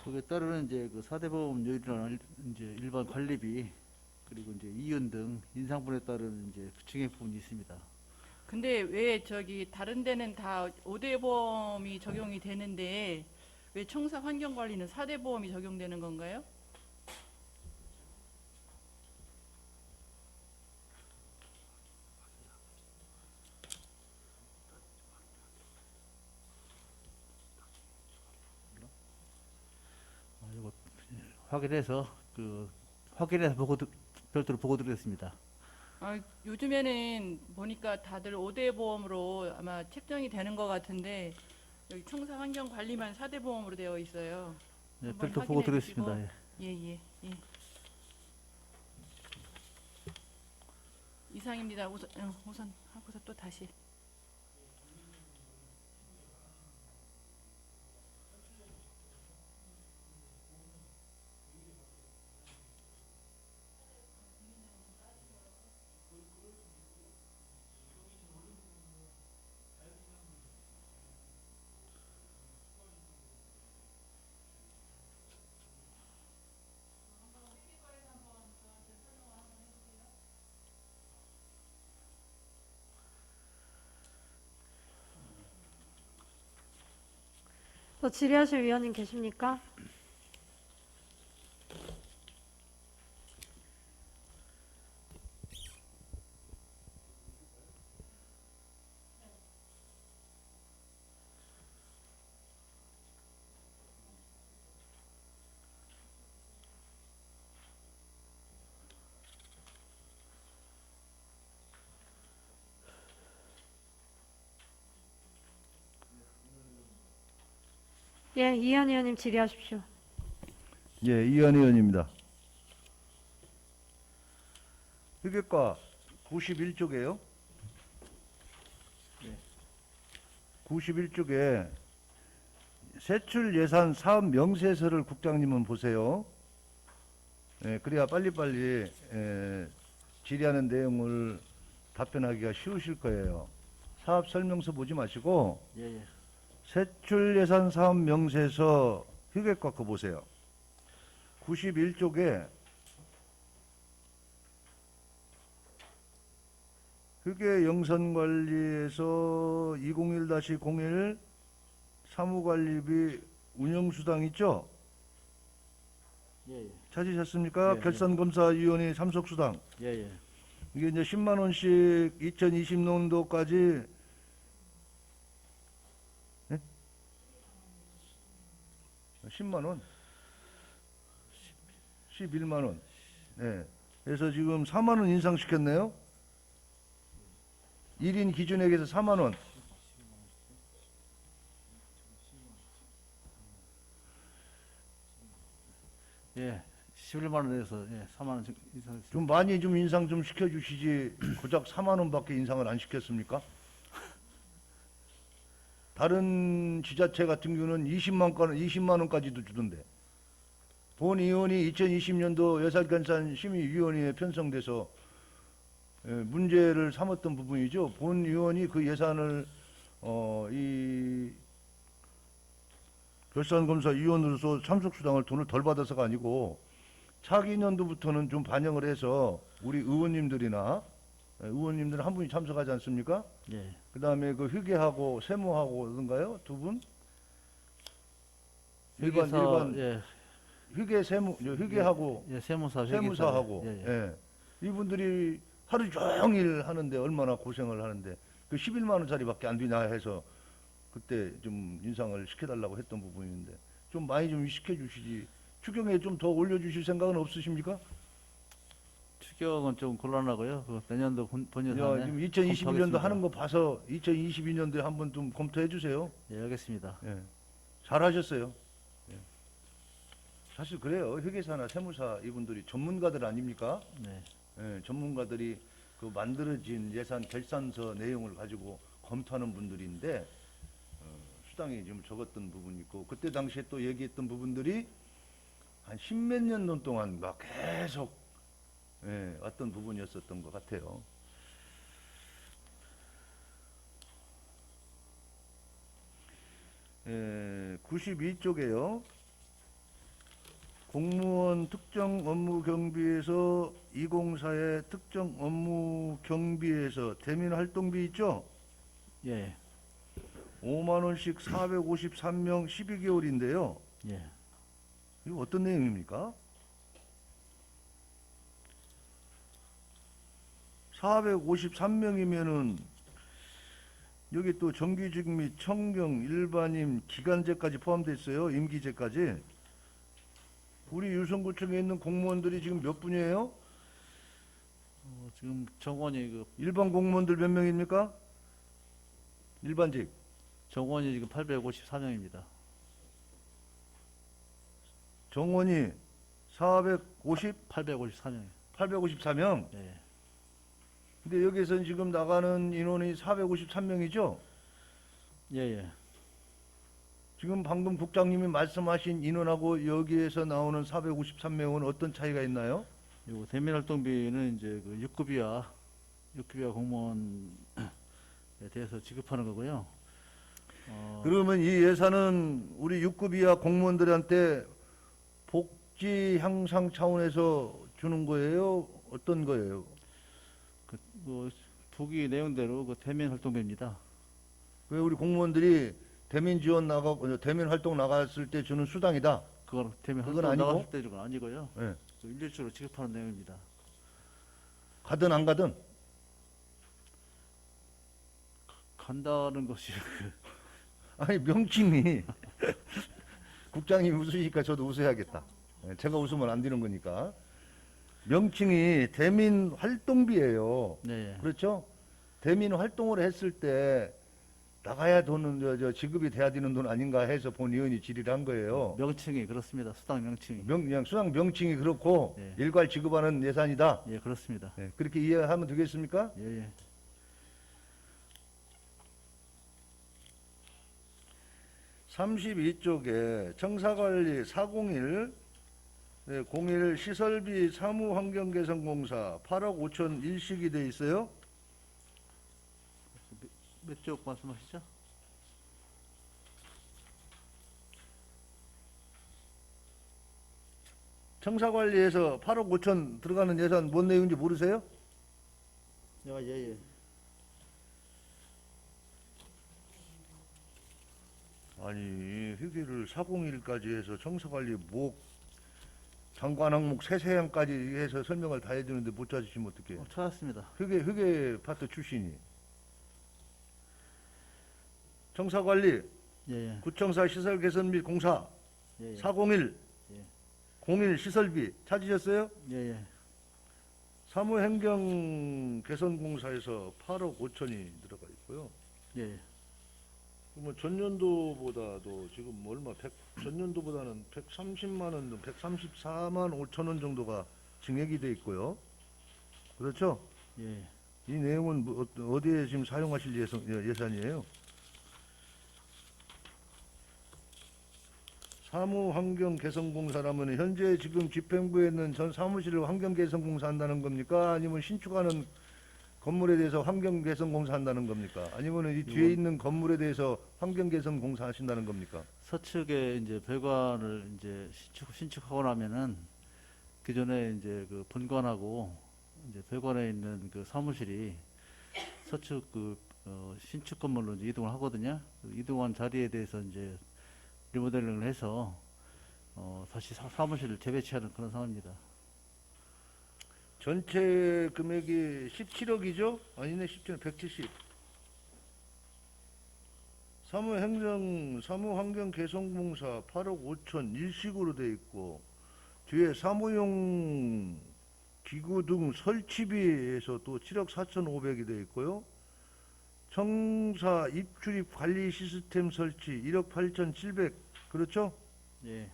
거기에 따르는 이제 그 4대 보험 요율이나 이제 일반 관리비 그리고 이제 이윤 등 인상분에 따른 이제 그 증액 부분이 있습니다. 근데 왜 저기 다른 데는 다 5대 보험이 적용이 되는데 왜 청사 환경 관리는 4대 보험이 적용되는 건가요? 이거 확인해서 별도로 보고 드리겠습니다. 요즘에는 보니까 다들 5대 보험으로 아마 책정이 되는 것 같은데 여기 청사 환경 관리만 4대 보험으로 되어 있어요. 네, 한번 별도 보고 확인해 드리겠습니다. 주시고. 예. 예. 이상입니다. 우선 하고서 또 다시. 또 질의하실 위원님 계십니까? 예, 이현 의원님 질의하십시오. 예, 이현 의원입니다. 회계과 91쪽에요. 91쪽에 세출 예산 사업 명세서를 국장님은 보세요. 그래야 빨리빨리 질의하는 내용을 답변하기가 쉬우실 거예요. 사업 설명서 보지 마시고 예, 예. 세출 예산 사업 명세서 회계과 거 보세요. 91쪽에 회계 영선 관리에서 201-01 사무관리비 운영수당 있죠? 예, 예. 찾으셨습니까? 예, 결산검사위원회 참석수당. 예, 예. 이게 이제 10만 원씩 2020년도까지 10만 원, 11만 원. 네. 그래서 지금 4만 원 인상시켰네요. 1인 기준액에서 4만 원. 예. 11만 원에서 예, 4만 원 이상. 좀 많이 좀 인상 좀 시켜주시지. 고작 4만 원밖에 인상을 안 시켰습니까? 다른 지자체 같은 경우는 20만 원까지도 주던데. 본 의원이 2020년도 예산결산심의위원회에 편성돼서 문제를 삼았던 부분이죠. 본 의원이 그 예산을 이 결산검사위원으로서 참석수당을 돈을 덜 받아서가 아니고 차기 년도부터는 좀 반영을 해서 우리 의원님들이나 의원님들 한 분이 참석하지 않습니까? 예. 그 다음에 그 회계하고 세무하고 그런가요? 두 분? 일반 예. 회계하고 예, 세무사 세무사하고 예, 예. 예. 이분들이 하루 종일 하는데 얼마나 고생을 하는데 그 11만 원짜리밖에 안 되냐 해서 그때 좀 인상을 시켜달라고 했던 부분인데 좀 많이 좀 시켜주시지. 추경에 좀 더 올려주실 생각은 없으십니까? 추경은 좀 곤란하고요. 그 내년도 본 예산에 지금 2021년도 검토하겠습니다. 하는 거 봐서 2022년도에 한번 좀 검토해 주세요. 예, 알겠습니다. 예. 잘하셨어요. 예. 사실 그래요. 회계사나 세무사 이분들이 전문가들 아닙니까? 네. 예, 전문가들이 그 만들어진 예산 결산서 내용을 가지고 검토하는 분들인데 수당이 좀 적었던 부분이 있고 그때 당시에 또 얘기했던 부분들이 한 십몇 년 동안 막 계속 왔던 부분이었었던 것 같아요. 92쪽에요. 공무원 특정 업무 경비에서 204의 특정 업무 경비에서 대민 활동비 있죠? 예. 5만 원씩 453명 12개월인데요. 예. 이거 어떤 내용입니까? 453명이면은 여기 또 정규직 및 청경, 일반임, 기간제까지 포함되어 있어요. 임기제까지. 우리 유성구청에 있는 공무원들이 지금 몇 분이에요? 지금 정원이 그 일반 공무원들 몇 명입니까? 일반직. 정원이 지금 854명입니다. 정원이 450, 854명. 854명. 예. 근데 여기서 지금 나가는 인원이 453명이죠? 예, 예. 지금 방금 국장님이 말씀하신 인원하고 여기에서 나오는 453명은 어떤 차이가 있나요? 요 대민 활동비는 이제 그 6급이하 공무원에 대해서 지급하는 거고요. 그러면 이 예산은 우리 6급 이하 공무원들한테 복지 향상 차원에서 주는 거예요? 어떤 거예요? 뭐 부기 내용대로 그 대민 활동비입니다. 왜 우리 공무원들이 대민 지원 나가고 대민 활동 나갔을 때 주는 수당이다? 그건 대민 그건 활동 아니고? 나갔을 때 준 건 아니고요. 예. 그 일률적으로 지급하는 내용입니다. 가든 안 가든? 간다는 것이 아니 명칭이 국장님이 웃으시니까 저도 웃어야겠다. 예, 제가 웃으면 안 되는 거니까. 명칭이 대민 활동비예요. 네. 그렇죠? 대민 활동을 했을 때 나가야 돈은 지급이 돼야 되는 돈 아닌가 해서 본 의원이 질의를 한 거예요. 명칭이 그렇습니다. 수당 명칭이. 그냥 수당 명칭이 그렇고 네. 일괄 지급하는 예산이다. 예, 그렇습니다. 네, 그렇게 이해하면 되겠습니까? 예, 예. 32쪽에 청사관리 401 01 시설비 사무환경개선공사 8억 5천 일식이 돼 있어요. 몇 쪽 말씀하시죠? 청사관리에서 8억 5천 들어가는 예산 뭔 내용인지 모르세요? 예, 예. 아니 회계를 401까지 해서 청사관리 목 장관 항목 세세항까지 해서 설명을 다 해주는데 못 찾으시면 어떡해요? 찾았습니다. 회계 파트 출신이 청사관리 예, 예. 구청사 시설 개선 및 공사 예, 예. 401 예. 01 시설비 찾으셨어요? 예, 예. 사무행정 개선공사에서 8억 5천이 들어가 있고요. 예, 예. 뭐 전년도보다도 지금 얼마 전년도보다는 130만 원, 134만 5천 원 정도가 증액이 돼 있고요. 그렇죠? 예. 이 내용은 어디에 지금 사용하실 예산이에요? 사무환경개선공사라면 현재 지금 집행부에 있는 전 사무실을 환경개선공사 한다는 겁니까? 아니면 신축하는 건물에 대해서 환경개선공사 한다는 겁니까? 아니면 이 뒤에 있는 건물에 대해서 환경개선공사 하신다는 겁니까? 서측에 이제 배관을 이제 신축하고 나면은 기존에 이제 그 본관하고 이제 배관에 있는 그 사무실이 서측 신축 건물로 이제 이동을 하거든요. 그 이동한 자리에 대해서 이제 리모델링을 해서 다시 사무실을 재배치하는 그런 상황입니다. 전체 금액이 17억이죠? 아니네, 17억, 170. 사무환경개선공사 8억 5천 일식으로 돼 있고, 뒤에 사무용 기구 등 설치비에서 또 7억 4천5백이 돼 있고요. 청사 입출입 관리 시스템 설치 1억 8천7백, 그렇죠? 예.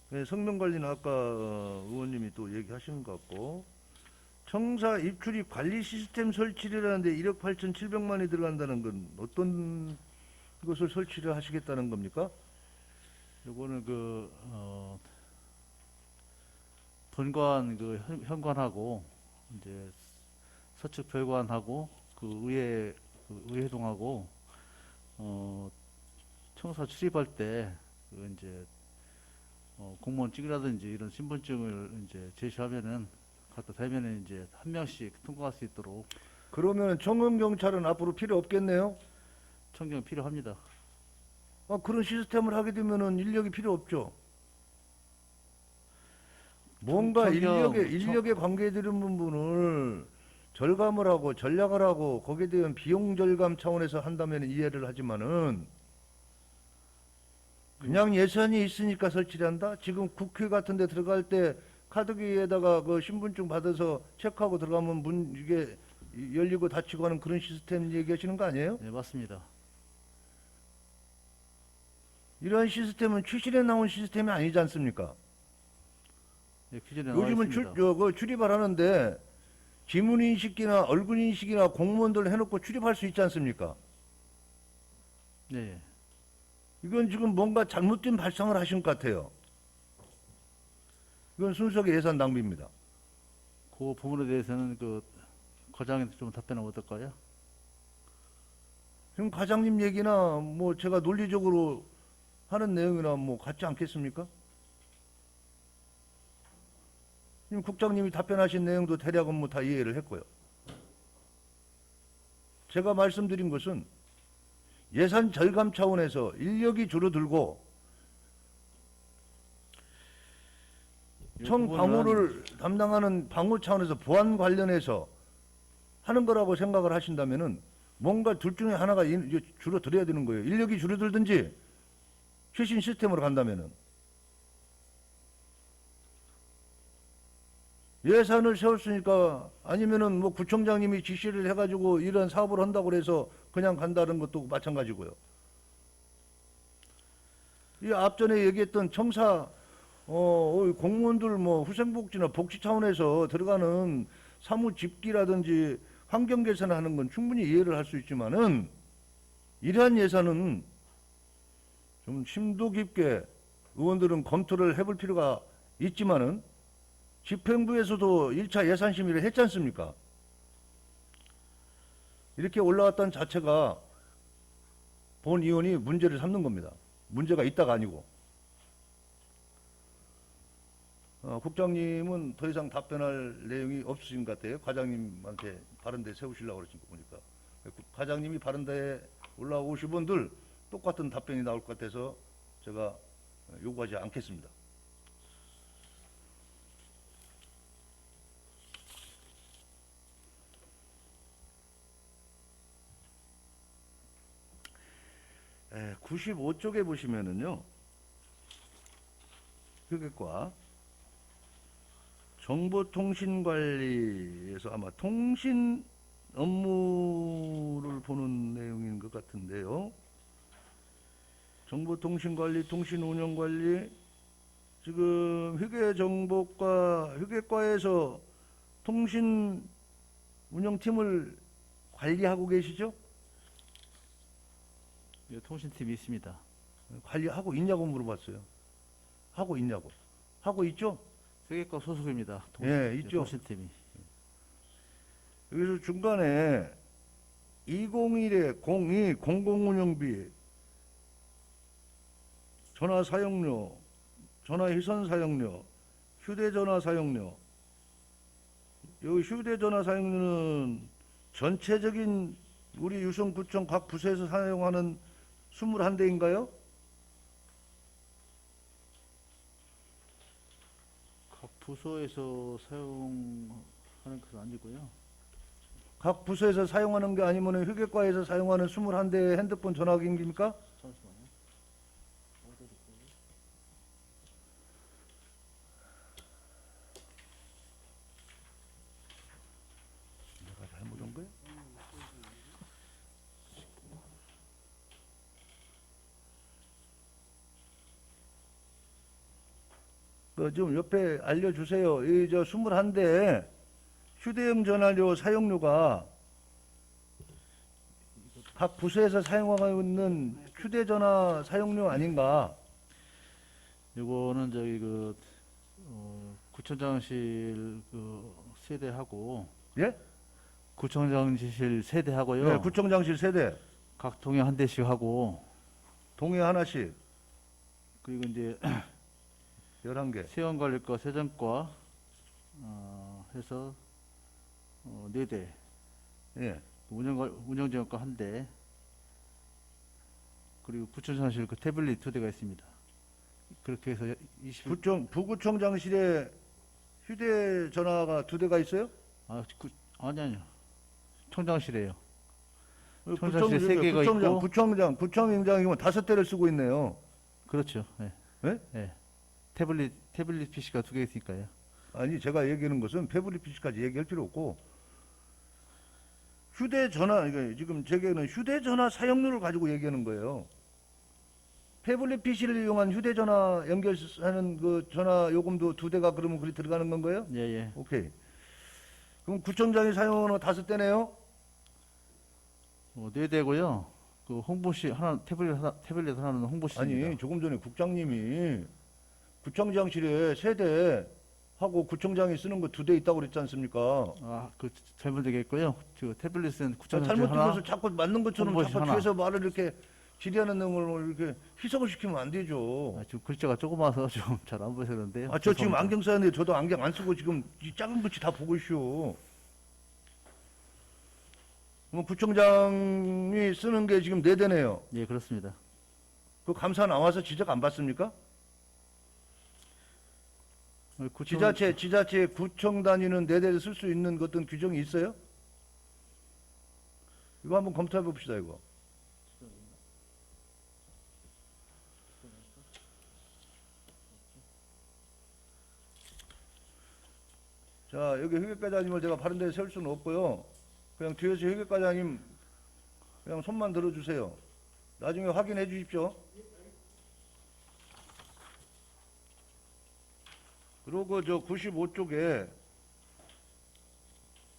네, 성명 관리는 아까 의원님이 또 얘기하신 것 같고, 청사 입출입 관리 시스템 설치라는데 1억 8천7백만이 들어간다는 건 어떤 것을 설치를 하시겠다는 겁니까? 요거는 본관 현관하고 이제 서측 별관하고 의회동하고 청사 출입할 때 이제 공무원 증이라든지 이런 신분증을 이제 제시하면은 갖다 대면에 이제 한 명씩 통과할 수 있도록 그러면 청원 경찰은 앞으로 필요 없겠네요? 청경 필요합니다. 그런 시스템을 하게 되면은 인력이 필요 없죠. 뭔가 인력에 관계되는 부분을 절감을 하고 전략을 하고 거기에 대한 비용 절감 차원에서 한다면 이해를 하지만은 그냥 예산이 있으니까 설치를 한다? 지금 국회 같은 데 들어갈 때 카드기에다가 그 신분증 받아서 체크하고 들어가면 문 이게 열리고 닫히고 하는 그런 시스템 얘기하시는 거 아니에요? 네, 맞습니다. 이러한 시스템은 최신에 나온 시스템이 아니지 않습니까? 네, 기존에 나와 요즘은 있습니다. 출입을 하는데 지문인식이나 얼굴인식이나 공무원들 해놓고 출입할 수 있지 않습니까? 네. 이건 지금 뭔가 잘못된 발상을 하신 것 같아요. 이건 순수하게 예산 낭비입니다. 그 부분에 대해서는 과장님한테 좀 답변하면 어떨까요? 지금 과장님 얘기나 뭐 제가 논리적으로 하는 내용이나 뭐 같지 않겠습니까? 지금 국장님이 답변하신 내용도 대략은 뭐 다 이해를 했고요. 제가 말씀드린 것은 예산 절감 차원에서 인력이 줄어들고 이 청 부분은 방호를 담당하는 방호 차원에서 보안 관련해서 하는 거라고 생각을 하신다면은 뭔가 둘 중에 하나가 줄어들어야 되는 거예요. 인력이 줄어들든지 최신 시스템으로 간다면은 예산을 세웠으니까 아니면은 뭐 구청장님이 지시를 해가지고 이런 사업을 한다고 해서 그냥 간다는 것도 마찬가지고요. 이 앞전에 얘기했던 청사 공무원들 뭐 후생복지나 복지 차원에서 들어가는 사무 집기라든지 환경 개선하는 건 충분히 이해를 할 수 있지만은 이러한 예산은 좀 심도 깊게 의원들은 검토를 해볼 필요가 있지만은 집행부에서도 1차 예산 심의를 했지 않습니까? 이렇게 올라왔다는 자체가 본 의원이 문제를 삼는 겁니다. 문제가 있다가 아니고. 국장님은 더 이상 답변할 내용이 없으신 것 같아요. 과장님한테 바른데 세우시려고 그러신 거 보니까. 과장님이 바른데 올라오신 분들 똑같은 답변이 나올 것 같아서 제가 요구하지 않겠습니다. 에, 95쪽에 보시면은요. 휴게과 정보통신관리에서 아마 통신 업무를 보는 내용인 것 같은데요. 정보통신관리, 통신운영관리, 지금 휴게과에서 통신운영팀을 관리하고 계시죠? 예, 통신팀이 있습니다. 관리하고 있냐고 물어봤어요. 하고 있냐고. 하고 있죠? 세계과 소속입니다. 예, 있죠. 통신팀이. 여기서 중간에 201에 02 공공운영비, 전화 사용료, 전화 회선 사용료, 휴대전화 사용료. 여기 휴대전화 사용료는 전체적인 우리 유성구청 각 부서에서 사용하는 21대인가요? 각 부서에서 사용하는 것은 아니고요. 각 부서에서 사용하는 게 아니면 휴게과에서 사용하는 21대의 핸드폰 전화기입니까? 잠시만요. 내가 잘못한 거야? 좀 옆에 알려주세요. 이 저 21대 휴대용 전화료 사용료가 각 부서에서 사용하고 있는 휴대전화 사용료 아닌가? 이거는 저기 구청장실 세대하고 예? 구청장실 세대하고요. 네, 구청장실 세대 각 동에 한 대씩 하고 동해 하나씩 그리고 이제 11개. 세원관리과, 세정과 해서 4대. 예. 운영지원과 1대. 그리고 구청장실 태블릿 2대가 있습니다. 그렇게 해서 20. 부구청장실에 휴대전화가 2대가 있어요? 아니요. 청장실에요. 구청, 청장실에 3개가 있고. 구청장이면 5대를 쓰고 있네요. 그렇죠. 예. 예? 예. 태블릿 PC가 2개 있으니까요. 아니 제가 얘기하는 것은 패블릿 PC까지 얘기할 필요 없고 휴대전화 이거 지금 제게는 휴대전화 사용료를 가지고 얘기하는 거예요. 패블릿 PC를 이용한 휴대전화 연결하는 그 전화 요금도 2대가 그러면 그리 들어가는 건가요? 예, 예. 오케이. 그럼 구청장이 사용하는 5대네요? 4대고요. 그 홍보시 하나 태블릿 하나는 홍보시입니다. 아니 조금 전에 국장님이 구청장실에 3대 하고 구청장이 쓰는 거 2대 있다고 그랬지 않습니까? 잘못되겠고요. 그 태블릿은 구청장실 잘못 하나. 들어서 자꾸 맞는 것처럼 홍보시 자꾸 하나. 뒤에서 말을 이렇게 질의하는 놈을 이렇게 희석을 시키면 안 되죠. 지금 글자가 조그마서 좀 잘 안 보여서 그런데요. 저 지금 죄송합니다. 안경 써야 되는데 저도 안경 안 쓰고 지금 이 작은 글씨 다 보고 있쇼. 그럼 구청장이 쓰는 게 지금 4대네요. 예, 그렇습니다. 그 감사 나와서 지적 안 받습니까? 지자체 구청 단위는 4대를 쓸 수 있는 어떤 규정이 있어요? 이거 한번 검토해 봅시다, 이거. 자, 여기 회계과장님을 제가 바른 데에 세울 수는 없고요. 그냥 뒤에서 회계과장님 그냥 손만 들어주세요. 나중에 확인해 주십시오. 그리고 저 95쪽에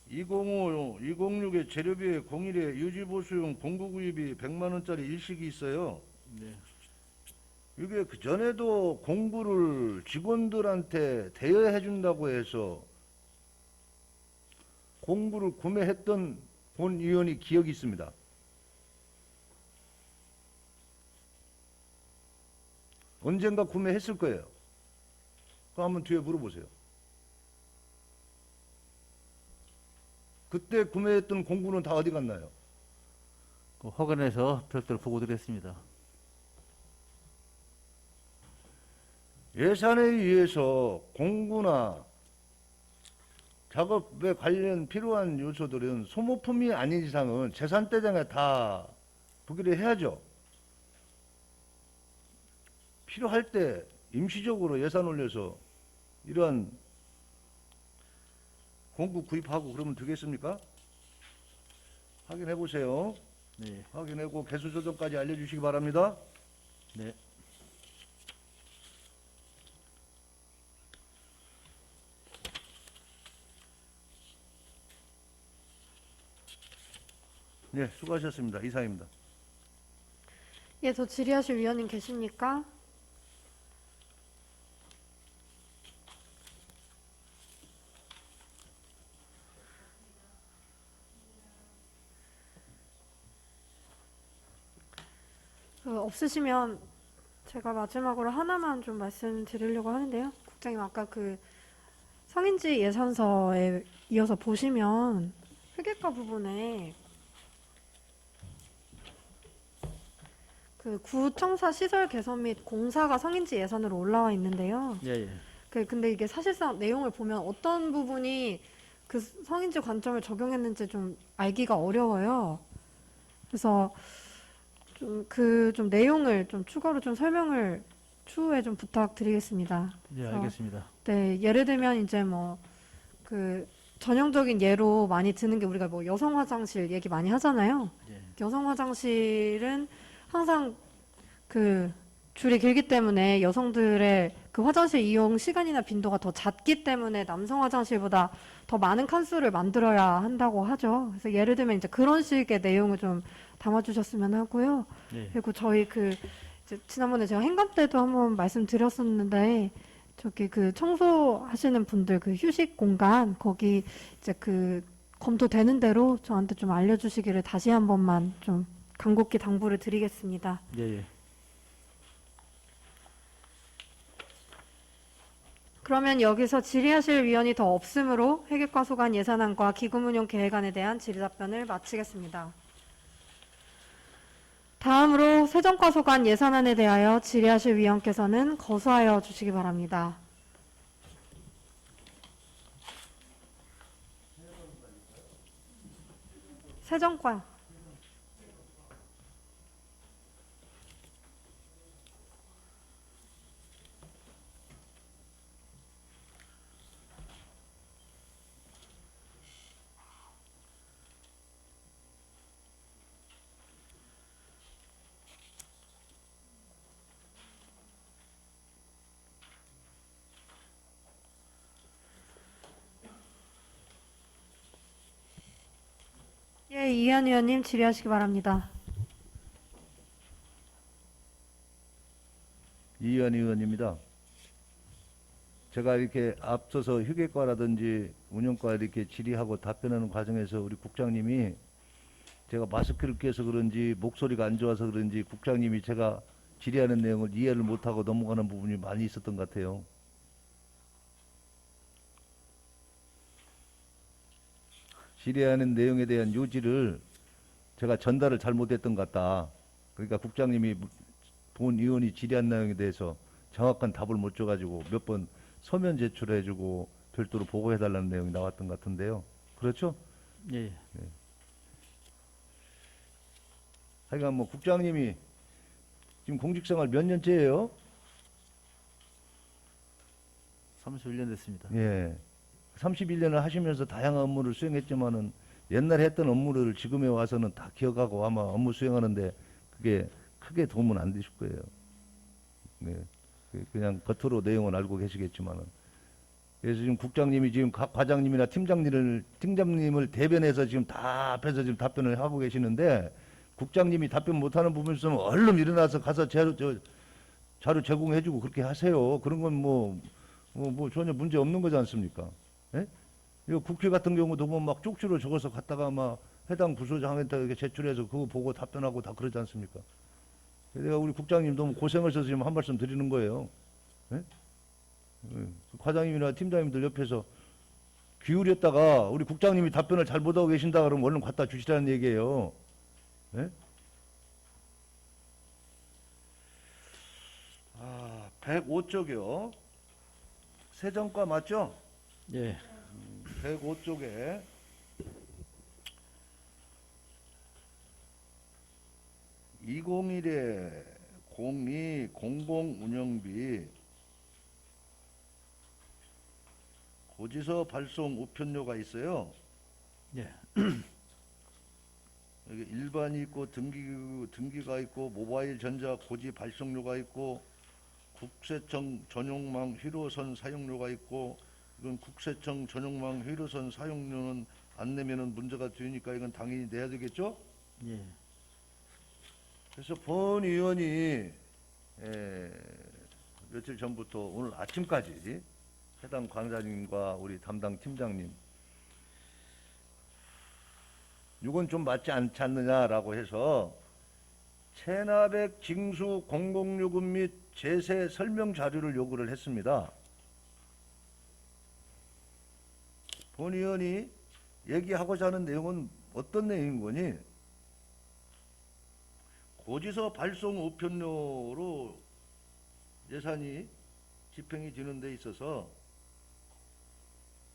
205, 206의 재료비에 01에 유지보수용 공구구입이 100만 원짜리 일식이 있어요. 네. 이게 그 전에도 공구를 직원들한테 대여해 준다고 해서 공구를 구매했던 본 의원이 기억이 있습니다. 언젠가 구매했을 거예요. 그거 한번 뒤에 물어보세요. 그때 구매했던 공구는 다 어디 갔나요? 확인해서 별도로 보고 드렸습니다. 예산에 의해서 공구나 작업에 관련 필요한 요소들은 소모품이 아닌 이상은 재산대장에 다 부기를 해야죠. 필요할 때 임시적으로 예산 올려서 이러한 공구 구입하고 그러면 되겠습니까? 확인해 보세요. 네. 확인하고 개수 조정까지 알려주시기 바랍니다. 네. 네, 수고하셨습니다. 이상입니다. 예, 더 질의하실 위원님 계십니까? 없으시면 제가 마지막으로 하나만 좀 말씀드리려고 하는데요. 국장님 아까 그 성인지 예산서에 이어서 보시면 회계과 부분에 그 구청사 시설 개선 및 공사가 성인지 예산으로 올라와 있는데요. 예, 예. 근데 이게 사실상 내용을 보면 어떤 부분이 그 성인지 관점을 적용했는지 좀 알기가 어려워요. 그래서 좀 내용을 좀 추가로 좀 설명을 추후에 좀 부탁드리겠습니다. 예, 그래서 알겠습니다. 네, 예를 들면 이제 뭐 그 전형적인 예로 많이 드는 게 우리가 뭐 여성 화장실 얘기 많이 하잖아요. 예. 여성 화장실은 항상 그 줄이 길기 때문에 여성들의 그 화장실 이용 시간이나 빈도가 더 잦기 때문에 남성 화장실보다 더 많은 칸수를 만들어야 한다고 하죠. 그래서 예를 들면 이제 그런 식의 내용을 좀 담아주셨으면 하고요. 예. 그리고 저희 이제 지난번에 제가 행감 때도 한번 말씀드렸었는데 저기 그 청소하시는 분들 그 휴식 공간 거기 이제 그 검토되는 대로 저한테 좀 알려주시기를 다시 한 번만 좀 간곡히 당부를 드리겠습니다. 예, 예. 그러면 여기서 질의하실 위원이 더 없으므로 회계과 소관 예산안과 기금운용 계획안에 대한 질의 답변을 마치겠습니다. 다음으로 세정과 소관 예산안에 대하여 질의하실 위원께서는 거수하여 주시기 바랍니다. 세정과. 예, 이한 의원님 질의하시기 바랍니다. 이현 의원입니다. 제가 이렇게 앞서서 휴게과라든지 운영과 이렇게 질의하고 답변하는 과정에서 우리 국장님이 제가 마스크를 껴서 그런지 목소리가 안 좋아서 그런지 국장님이 제가 질의하는 내용을 이해를 못하고 넘어가는 부분이 많이 있었던 것 같아요. 질의하는 내용에 대한 요지를 제가 전달을 잘못했던 것 같다. 그러니까 국장님이 본 의원이 질의한 내용에 대해서 정확한 답을 못 줘가지고 몇 번 서면 제출해주고 별도로 보고해달라는 내용이 나왔던 것 같은데요. 그렇죠? 예, 예. 하여간 뭐 국장님이 지금 공직생활 몇 년째예요? 31년 됐습니다. 예. 31년을 하시면서 다양한 업무를 수행했지만은 옛날에 했던 업무를 지금에 와서는 다 기억하고 아마 업무 수행하는데 그게 크게 도움은 안 되실 거예요. 네. 그냥 겉으로 내용은 알고 계시겠지만은. 그래서 지금 국장님이 지금 각 과장님이나 팀장님을 대변해서 지금 다 앞에서 지금 답변을 하고 계시는데 국장님이 답변 못하는 부분 있으면 얼른 일어나서 가서 자료 제공해주고 그렇게 하세요. 그런 건 뭐 전혀 문제 없는 거지 않습니까? 예? 이거 국회 같은 경우도 보면 막 쪽지로 적어서 갖다가 막 해당 부서장한테 이렇게 제출해서 그거 보고 답변하고 다 그러지 않습니까? 내가 우리 국장님 너무 고생을 해서 지금 한 말씀 드리는 거예요. 예? 예. 과장님이나 팀장님들 옆에서 기울였다가 우리 국장님이 답변을 잘 못하고 계신다 그러면 얼른 갖다 주시라는 얘기예요. 예? 105쪽이요. 세정과 맞죠? 예. 105쪽에 (2021에) 02 공공운영비 고지서 발송 우편료가 있어요. 예. 여기 일반이 있고 등기가 있고 모바일 전자 고지 발송료가 있고 국세청 전용망 회로선 사용료가 있고 이건 국세청 전용망 회로선 사용료는 안 내면은 문제가 되니까 이건 당연히 내야 되겠죠? 예. 그래서 본 의원이 며칠 전부터 오늘 아침까지 해당 관사님과 우리 담당 팀장님 이건 좀 맞지 않지 않느냐라고 해서 체납액 징수 공공요금 및 제세 설명 자료를 요구를 했습니다. 본 의원이 얘기하고자 하는 내용은 어떤 내용인 거니? 고지서 발송 우편료로 예산이 집행이 되는 데 있어서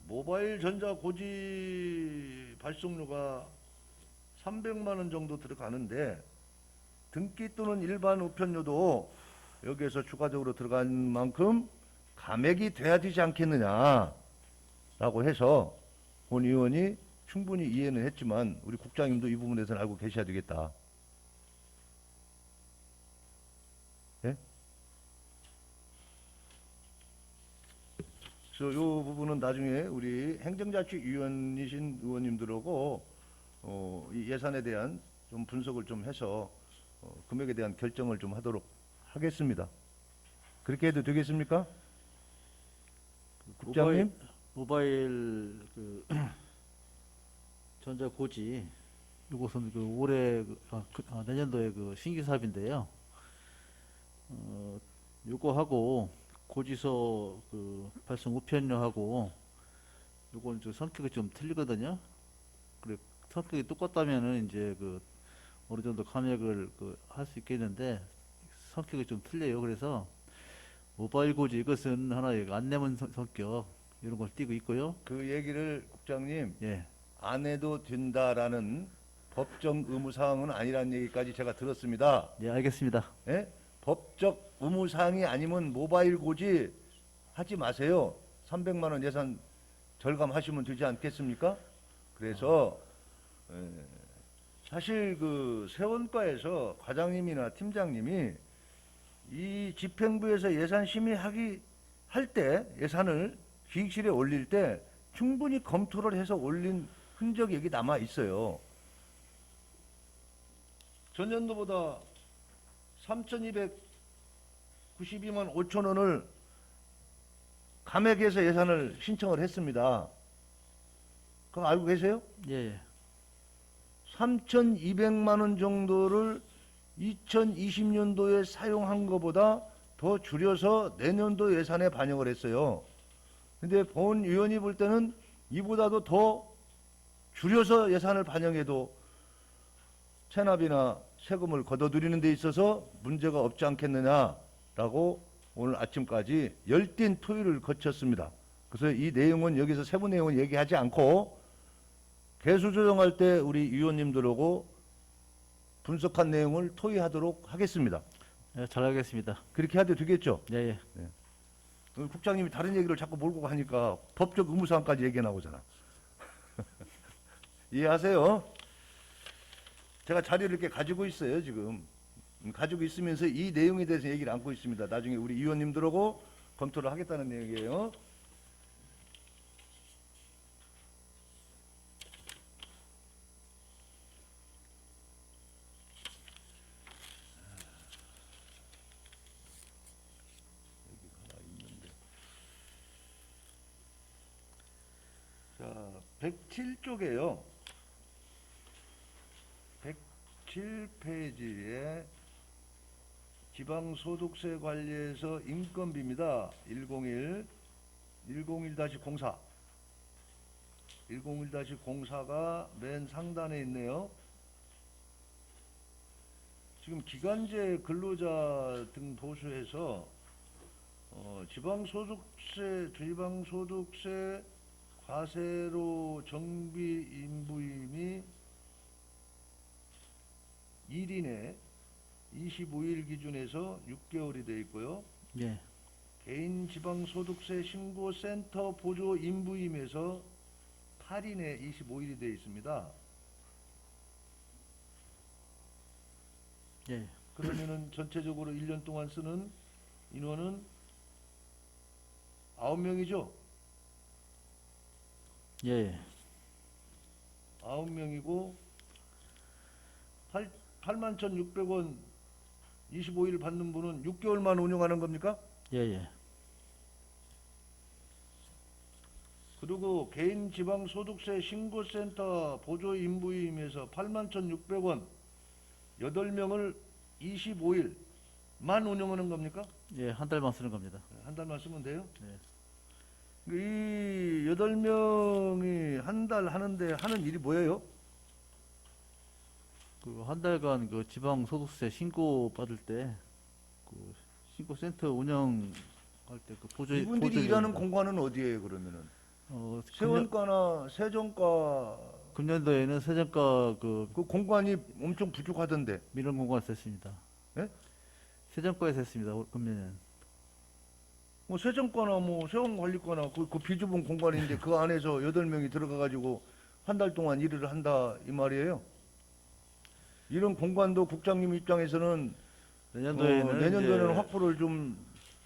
모바일 전자 고지 발송료가 300만 원 정도 들어가는데 등기 또는 일반 우편료도 여기에서 추가적으로 들어간 만큼 감액이 돼야 되지 않겠느냐라고 해서 본 의원이 충분히 이해는 했지만 우리 국장님도 이 부분에 대해서는 알고 계셔야 되겠다. 예? 그래서 이 부분은 나중에 우리 행정자치위원이신 의원님들하고 이 예산에 대한 좀 분석을 좀 해서 금액에 대한 결정을 좀 하도록 하겠습니다. 그렇게 해도 되겠습니까? 국장님? 모바일 그 전자 고지 이것은 그 올해 내년도에 그 신규 사업인데요. 요거하고 고지서 그 발송 우편료하고 요건 좀 성격이 좀 틀리거든요. 그래 성격이 똑같다면은 이제 그 어느 정도 감액을 그 할 수 있겠는데 성격이 좀 틀려요. 그래서 모바일 고지 이것은 하나의 안내문 성격 이런 걸 띠고 있고요. 그 얘기를 국장님 예, 안 해도 된다라는 법정 의무사항은 아니라는 얘기까지 제가 들었습니다. 예, 알겠습니다. 예? 법적 의무사항이 아니면 모바일 고지 하지 마세요. 300만 원 예산 절감하시면 되지 않겠습니까? 그래서 사실 그 세원과에서 과장님이나 팀장님이 이 집행부에서 예산 심의하기 할 때 예산을 기획실에 올릴 때 충분히 검토를 해서 올린 흔적이 여기 남아 있어요. 전년도보다 3,292만 5천 원을 감액해서 예산을 신청을 했습니다. 그거 알고 계세요? 예, 예. 3,200만 원 정도를 2020년도에 사용한 것보다 더 줄여서 내년도 예산에 반영을 했어요. 근데 본 의원이 볼 때는 이보다도 더 줄여서 예산을 반영해도 체납이나 세금을 걷어들이는 데 있어서 문제가 없지 않겠느냐라고 오늘 아침까지 열띤 토의를 거쳤습니다. 그래서 이 내용은 여기서 세부 내용은 얘기하지 않고 개수 조정할 때 우리 위원님들하고 분석한 내용을 토의하도록 하겠습니다. 예, 잘 알겠습니다. 그렇게 해도 되겠죠? 예, 예. 국장님이 다른 얘기를 자꾸 몰고 가니까 법적 의무사항까지 얘기 나오잖아. 이해하세요? 제가 자료를 이렇게 가지고 있어요, 지금. 가지고 있으면서 이 내용에 대해서 얘기를 안고 있습니다. 나중에 우리 위원님들하고 검토를 하겠다는 내용이에요. 자, 107쪽에요. 107페이지에 지방소득세 관리에서 인건비입니다. 101-04 101-04가 맨 상단에 있네요. 지금 기간제 근로자 등 보수해서 지방소득세 과세로 정비 인부임이 1인에 25일 기준에서 6개월이 되어 있고요. 예. 개인 지방소득세 신고센터 보조 인부임에서 8인에 25일이 되어 있습니다. 예. 그러면은 전체적으로 1년 동안 쓰는 인원은 9명이죠? 예. 9명이고 81,600원 25일 받는 분은 6개월만 운영하는 겁니까? 예, 예. 그리고 개인 지방 소득세 신고센터 보조 인부임에서 81,600원 8명을 25일만 운영하는 겁니까? 예, 한 달만 쓰는 겁니다. 한 달만 쓰면 돼요? 네. 이 8명이 한 달 하는데 하는 일이 뭐예요? 그 한 달간 그 지방 소득세 신고 받을 때 그 신고센터 운영할 때 그 이분들이 일하는 공간은 어디예요, 그러면은? 세원과나 세정과 금년도에는 세정과 그 그 공간이 엄청 부족하던데. 민원 공간에서 했습니다. 예? 세정과에서 했습니다. 금년에는. 뭐 세정과나 뭐 세원관리과나 그 비좁은 공간인데 그 안에서 8명이 들어가가지고 한 달 동안 일을 한다 이 말이에요. 이런 공간도 국장님 입장에서는 내년도에는 이제 확보를 좀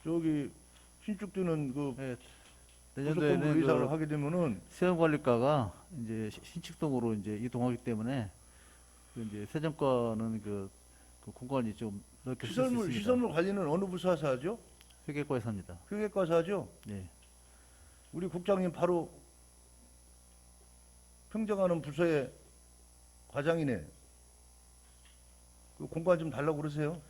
저기 신축되는 그 예, 고속도로 내년도에는 이사를 그 하게 되면은 세원관리과가 이제 신축동으로 이제 이동하기 때문에 그 이제 세정과는 그 공간이 좀 넓게 쓸 수 있습니다. 시설물 관리는 어느 부서에서 하죠? 회계과에서 합니다. 회계과에서 하죠? 예. 우리 국장님 바로 평정하는 부서의 과장이네. 그 공간 좀 달라고 그러세요.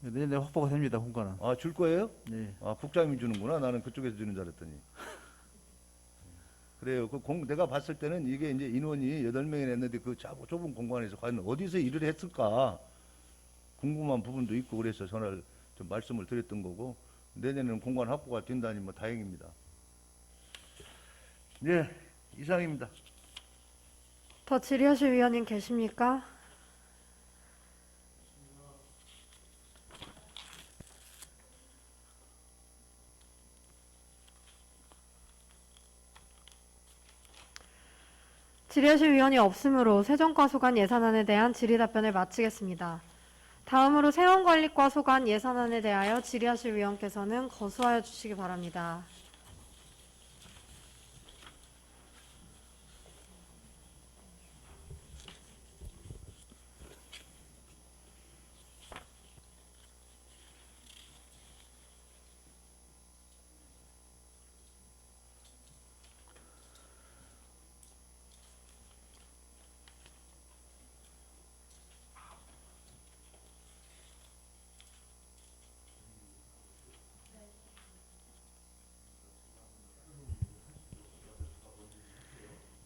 내년에 확보가 됩니다. 공간은. 아, 줄 거예요? 네. 아, 국장님이 주는구나. 나는 그쪽에서 주는 줄 알았더니. 그래요. 내가 봤을 때는 이게 이제 인원이 8명이 냈는데 그 좁은 공간에서 과연 어디서 일을 했을까 궁금한 부분도 있고 그래서 전화를 좀 말씀을 드렸던 거고 내년에는 공간 확보가 된다니 뭐 다행입니다. 네, 이상입니다. 더 질의하실 위원님 계십니까? 질의하실 위원이 없으므로 세정과 소관 예산안에 대한 질의 답변을 마치겠습니다. 다음으로 세원관리과 소관 예산안에 대하여 질의하실 위원께서는 거수하여 주시기 바랍니다.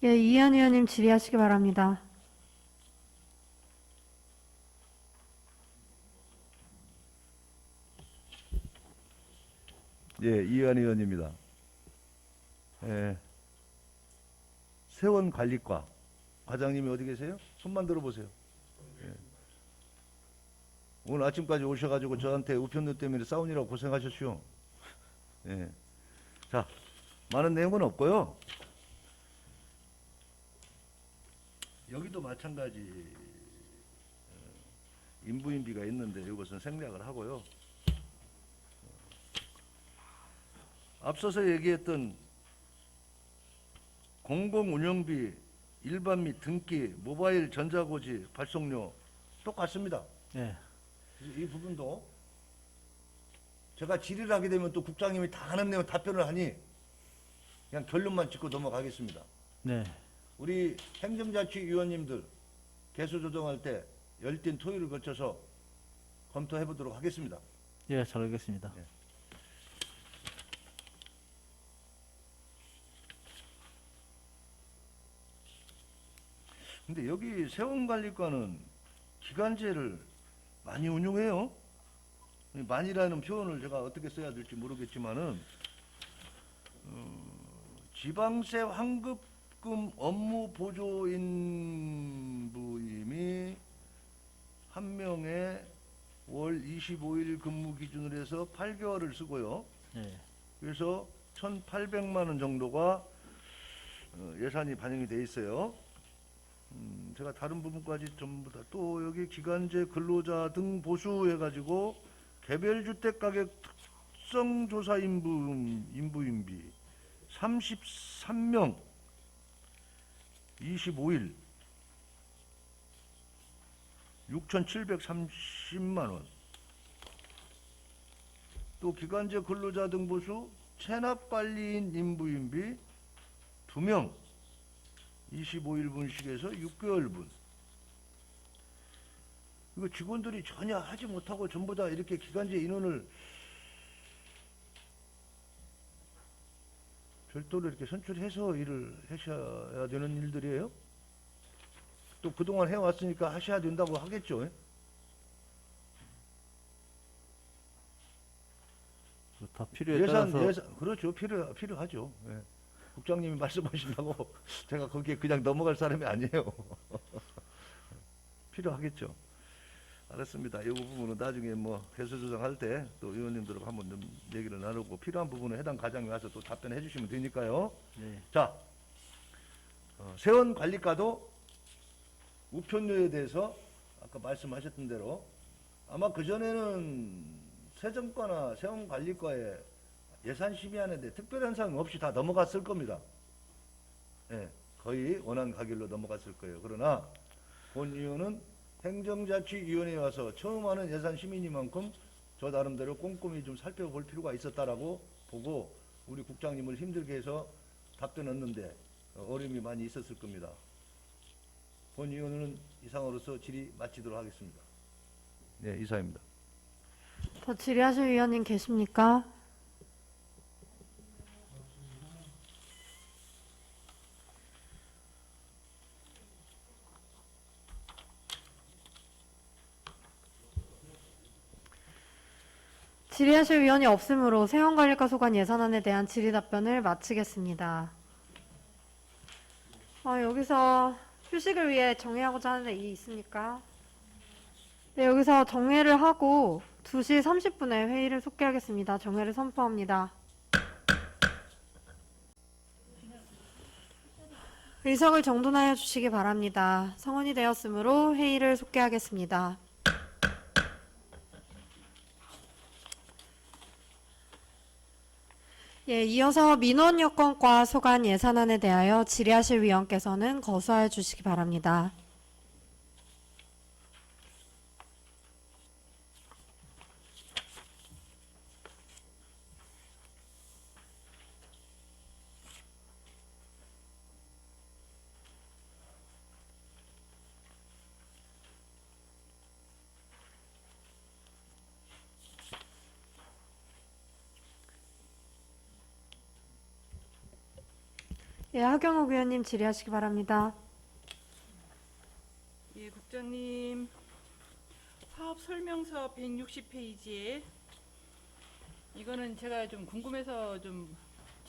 예, 이현 의원님 질의하시기 바랍니다. 예, 이한 의원입니다. 예, 세원관리과 과장님이 어디 계세요? 손만 들어보세요. 예. 오늘 아침까지 오셔가지고 저한테 우편료 때문에 싸우느라고 고생하셨슈. 예. 자, 많은 내용은 없고요. 여기도 마찬가지 인부인비가 있는데 이것은 생략을 하고요. 앞서서 얘기했던 공공운영비, 일반 및 등기, 모바일 전자고지 발송료 똑같습니다. 예. 이 부분도 제가 질의를 하게 되면 또 국장님이 다 하는 내용 답변을 하니 그냥 결론만 짚고 넘어가겠습니다. 네. 우리 행정자치위원님들 개수 조정할 때 열띤 토의를 거쳐서 검토해 보도록 하겠습니다. 예, 잘 알겠습니다. 예. 근데 여기 세원관리과는 기간제를 많이 운용해요. 많이라는 표현을 제가 어떻게 써야 될지 모르겠지만은 지방세 환급금 업무 보조인부임이 한 명에 월 25일 근무 기준으로 해서 8개월을 쓰고요. 예. 그래서 1,800만 원 정도가 예산이 반영이 돼 있어요. 제가 다른 부분까지 전부 다 또 여기 기간제 근로자 등 보수해가지고 개별주택 가격 특성조사 인부인비 33명 25일 6,730만 원 또 기간제 근로자 등보수 체납관리인 인부인비 2명 25일분씩에서 6개월분. 이거 직원들이 전혀 하지 못하고 전부 다 이렇게 기간제 인원을 별도로 이렇게 선출해서 일을 하셔야 되는 일들이에요. 또 그동안 해왔으니까 하셔야 된다고 하겠죠. 다 필요에 따라서 예산 그렇죠. 필요하죠. 예. 국장님이 말씀하신다고 제가 거기에 그냥 넘어갈 사람이 아니에요. 필요하겠죠. 알았습니다. 이 부분은 나중에 뭐 개수 조정할 때 또 의원님들하고 한번 좀 얘기를 나누고 필요한 부분은 해당 과장이 와서 또 답변해 주시면 되니까요. 네. 자, 세원 관리과도 우편료에 대해서 아까 말씀하셨던 대로 아마 그전에는 세정과나 세원관리과에 예산 심의하는데 특별한 사항 없이 다 넘어갔을 겁니다. 예, 거의 원안 가결로 넘어갔을 거예요. 그러나 본 의원은 행정자치위원회에 와서 처음 하는 예산 심의니만큼 저 나름대로 꼼꼼히 좀 살펴볼 필요가 있었다라고 보고 우리 국장님을 힘들게 해서 답변 얻는데 어려움이 많이 있었을 겁니다. 본 의원은 이상으로서 질의 마치도록 하겠습니다. 네, 이사입니다. 더 질의하실 위원님 계십니까? 질의하실 위원이 없으므로 세원관리과 소관 예산안에 대한 질의 답변을 마치겠습니다. 여기서 휴식을 위해 정회하고자 하는 일 있습니까? 네, 여기서 정회를 하고 2시 30분에 회의를 속개하겠습니다. 정회를 선포합니다. 의석을 정돈하여 주시기 바랍니다. 성원이 되었으므로 회의를 속개하겠습니다. 예, 이어서 민원여건과 소관 예산안에 대하여 질의하실 위원께서는 거수하여 주시기 바랍니다. 예, 하경욱 의원님 질의하시기 바랍니다. 예, 국장님. 사업 설명서 160페이지에 이거는 제가 좀 궁금해서 좀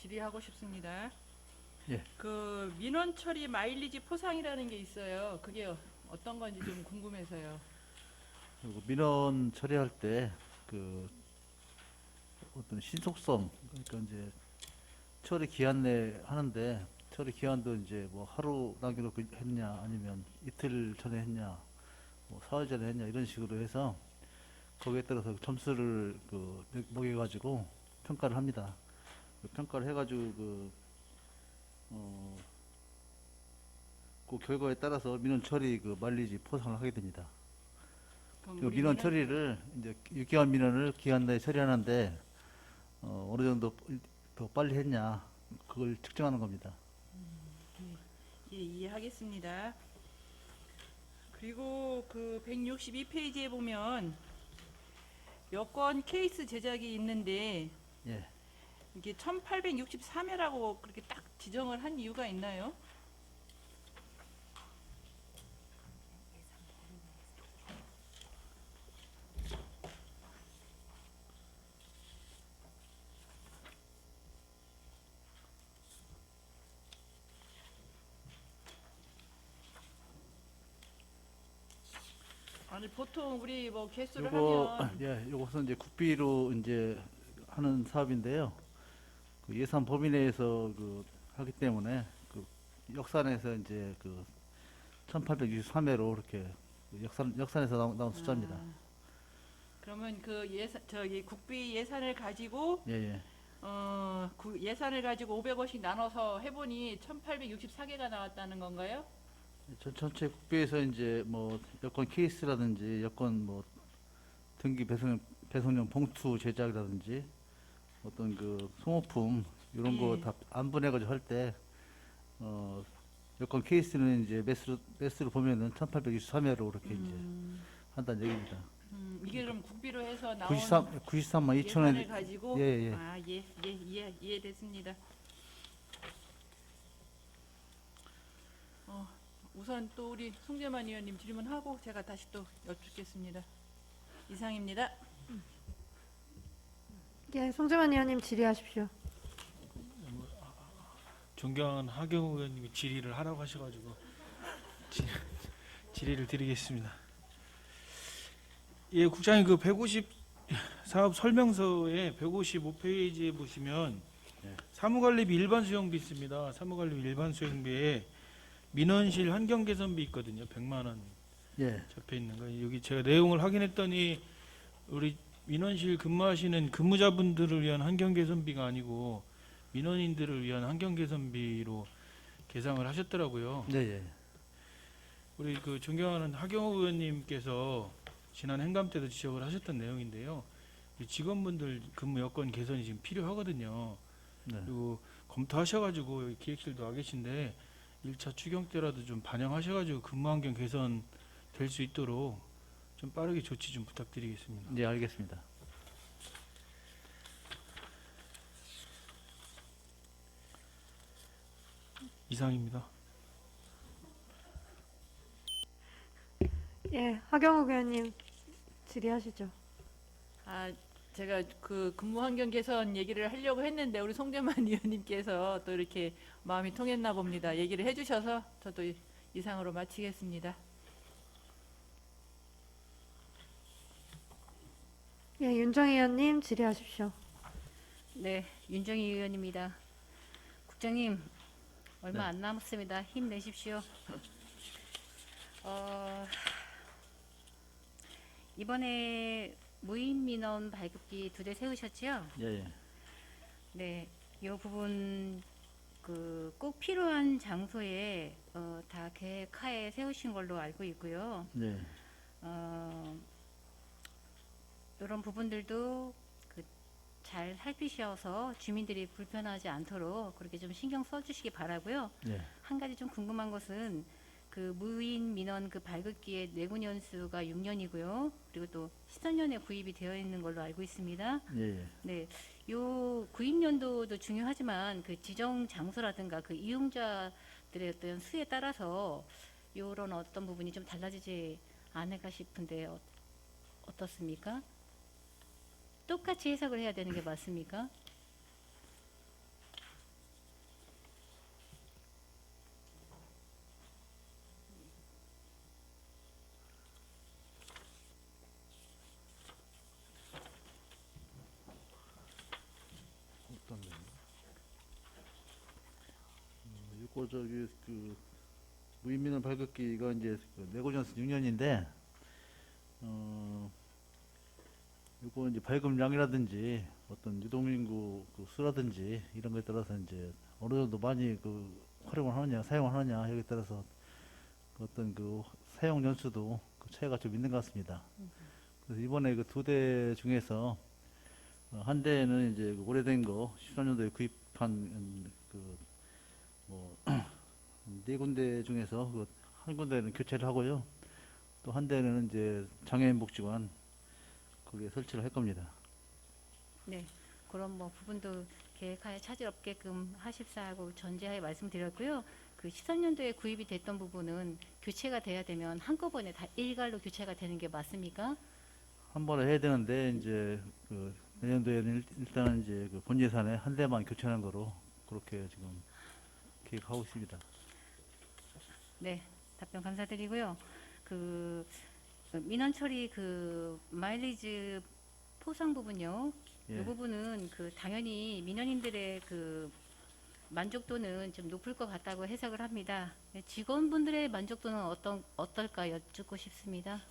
질의하고 싶습니다. 예. 그 민원 처리 마일리지 포상이라는 게 있어요. 그게 어떤 건지 좀 궁금해서요. 그리고 민원 처리할 때 그 어떤 신속성, 그러니까 이제 처리 기한 내 하는데 처리 기한도 이제 뭐 하루 남겨놓고 했냐 아니면 이틀 전에 했냐 뭐 사흘 전에 했냐 이런 식으로 해서 거기에 따라서 점수를 그 매겨가지고 평가를 합니다. 그 평가를 해가지고 그 결과에 따라서 민원 처리 그 마일리지 포상을 하게 됩니다. 그럼 그 우리 민원 처리를 이제 6개월 민원을 기한 내에 처리하는데 어느 정도 더 빨리 했냐 그걸 측정하는 겁니다. 예, 이해하겠습니다. 그리고 그 162페이지에 보면 여권 케이스 제작이 있는데 예. 이게 1863회라고 그렇게 딱 지정을 한 이유가 있나요? 아니 보통 우리 뭐 개수를 하면 요것은 이제 국비로 이제 하는 사업인데요. 그 예산 범위 내에서 그 하기 때문에 그 역산에서 이제 그 1863회로 이렇게 역산에서 나온 숫자입니다. 그러면 그 예산 저기 국비 예산을 가지고 예. 그 예산을 가지고 500원씩 나눠서 해보니 1864개가 나왔다는 건가요? 전체 국비에서 이제 뭐 여권 케이스라든지 여권 뭐 등기 배송용 봉투 제작이라든지 어떤 그 소모품 이런 거 예. 다 안 보내가지고 할 때 여권 케이스는 이제 매수로 보면은 1863회로 이렇게 이제 한다는 얘기입니다. 이게 그럼 국비로 해서 나온 93만 2천 예산을 원. 가지고 예, 예. 이해됐습니다. 우선 또 우리 송재만 의원님 질문하고 제가 다시 또 여쭙겠습니다. 이상입니다. 예, 송재만 의원님 질의하십시오. 존경하는 하경우 의원님이 질의를 하라고 하셔가지고 질의를 드리겠습니다. 예, 국장님 그 150 사업 설명서에 155페이지에 보시면 네. 사무관리비 일반 수용비 있습니다. 사무관리비 일반 수용비에 민원실 환경 개선비 있거든요. 100만 원 예. 적혀 있는 거. 여기 제가 내용을 확인했더니 우리 민원실 근무하시는 근무자분들을 위한 환경 개선비가 아니고 민원인들을 위한 환경 개선비로 계상을 하셨더라고요. 네, 예. 우리 그 존경하는 하경호 의원님께서 지난 행감 때도 지적을 하셨던 내용인데요. 이 직원분들 근무 여건 개선이 지금 필요하거든요. 네. 그리고 검토하셔가지고 여기 기획실도 와 계신데 1차 추경 때라도 좀 반영하셔가지고 근무 환경 개선 될 수 있도록 좀 빠르게 조치 좀 부탁드리겠습니다. 네, 알겠습니다. 이상입니다. 예, 하경욱 의원님 질의하시죠. 제가 그 근무 환경 개선 얘기를 하려고 했는데 우리 송재만 의원님께서 또 이렇게 마음이 통했나 봅니다. 얘기를 해주셔서 저도 이상으로 마치겠습니다. 예, 윤정희 의원님 질의하십시오. 네, 윤정희 의원입니다. 국장님, 얼마 네. 안 남았습니다. 힘내십시오. 이번에 무인 민원 발급기 2대 세우셨죠? 예, 예. 네, 이 부분 그 꼭 필요한 장소에 다 계획하에 세우신 걸로 알고 있고요. 네. 이런 부분들도 잘 살피셔서 주민들이 불편하지 않도록 그렇게 좀 신경 써주시기 바라고요. 예. 한 가지 좀 궁금한 것은 그 무인 민원 그 발급기의 내군 연수가 6년이고요. 그리고 또 13년에 구입이 되어 있는 걸로 알고 있습니다. 예, 예. 네, 요 구입 연도도 중요하지만 그 지정 장소라든가 그 이용자들의 어떤 수에 따라서 요런 어떤 부분이 좀 달라지지 않을까 싶은데 어떻습니까? 똑같이 해석을 해야 되는 게 맞습니까? 어떤 거? 이거 저기 그 무인민원 발급기가 이제 그 내고전수 6년인데 이거 이제 발급량이라든지 어떤 유동인구 그 수라든지 이런 거에 따라서 이제 어느 정도 많이 그 활용을 하느냐 사용을 하느냐 여기에 따라서 그 어떤 그 사용 연수도 그 차이가 좀 있는 것 같습니다. 그래서 이번에 그 2대 중에서 한 대는 이제 그 오래된 거 13년도에 구입한 그뭐 네 군데 중에서 그 한 군데는 교체를 하고요. 또 한 대는 이제 장애인 복지관 거기에 설치를 할 겁니다. 네, 그런 뭐 부분도 계획하에 차질 없게끔 하십사하고 전제하에 말씀드렸고요. 그 13년도에 구입이 됐던 부분은 교체가 돼야 되면 한꺼번에 다 일괄로 교체가 되는 게 맞습니까? 한 번에 해야 되는데 이제 그 내년도에는 일단은 이제 그 본 예산에 한 대만 교체하는 거로 그렇게 지금 계획하고 있습니다. 네, 답변 감사드리고요. 그 민원 처리 그 마일리지 포상 부분요. 예. 이 부분은 그 당연히 민원인들의 그 만족도는 좀 높을 것 같다고 해석을 합니다. 네, 직원분들의 만족도는 어떨까 여쭙고 싶습니다.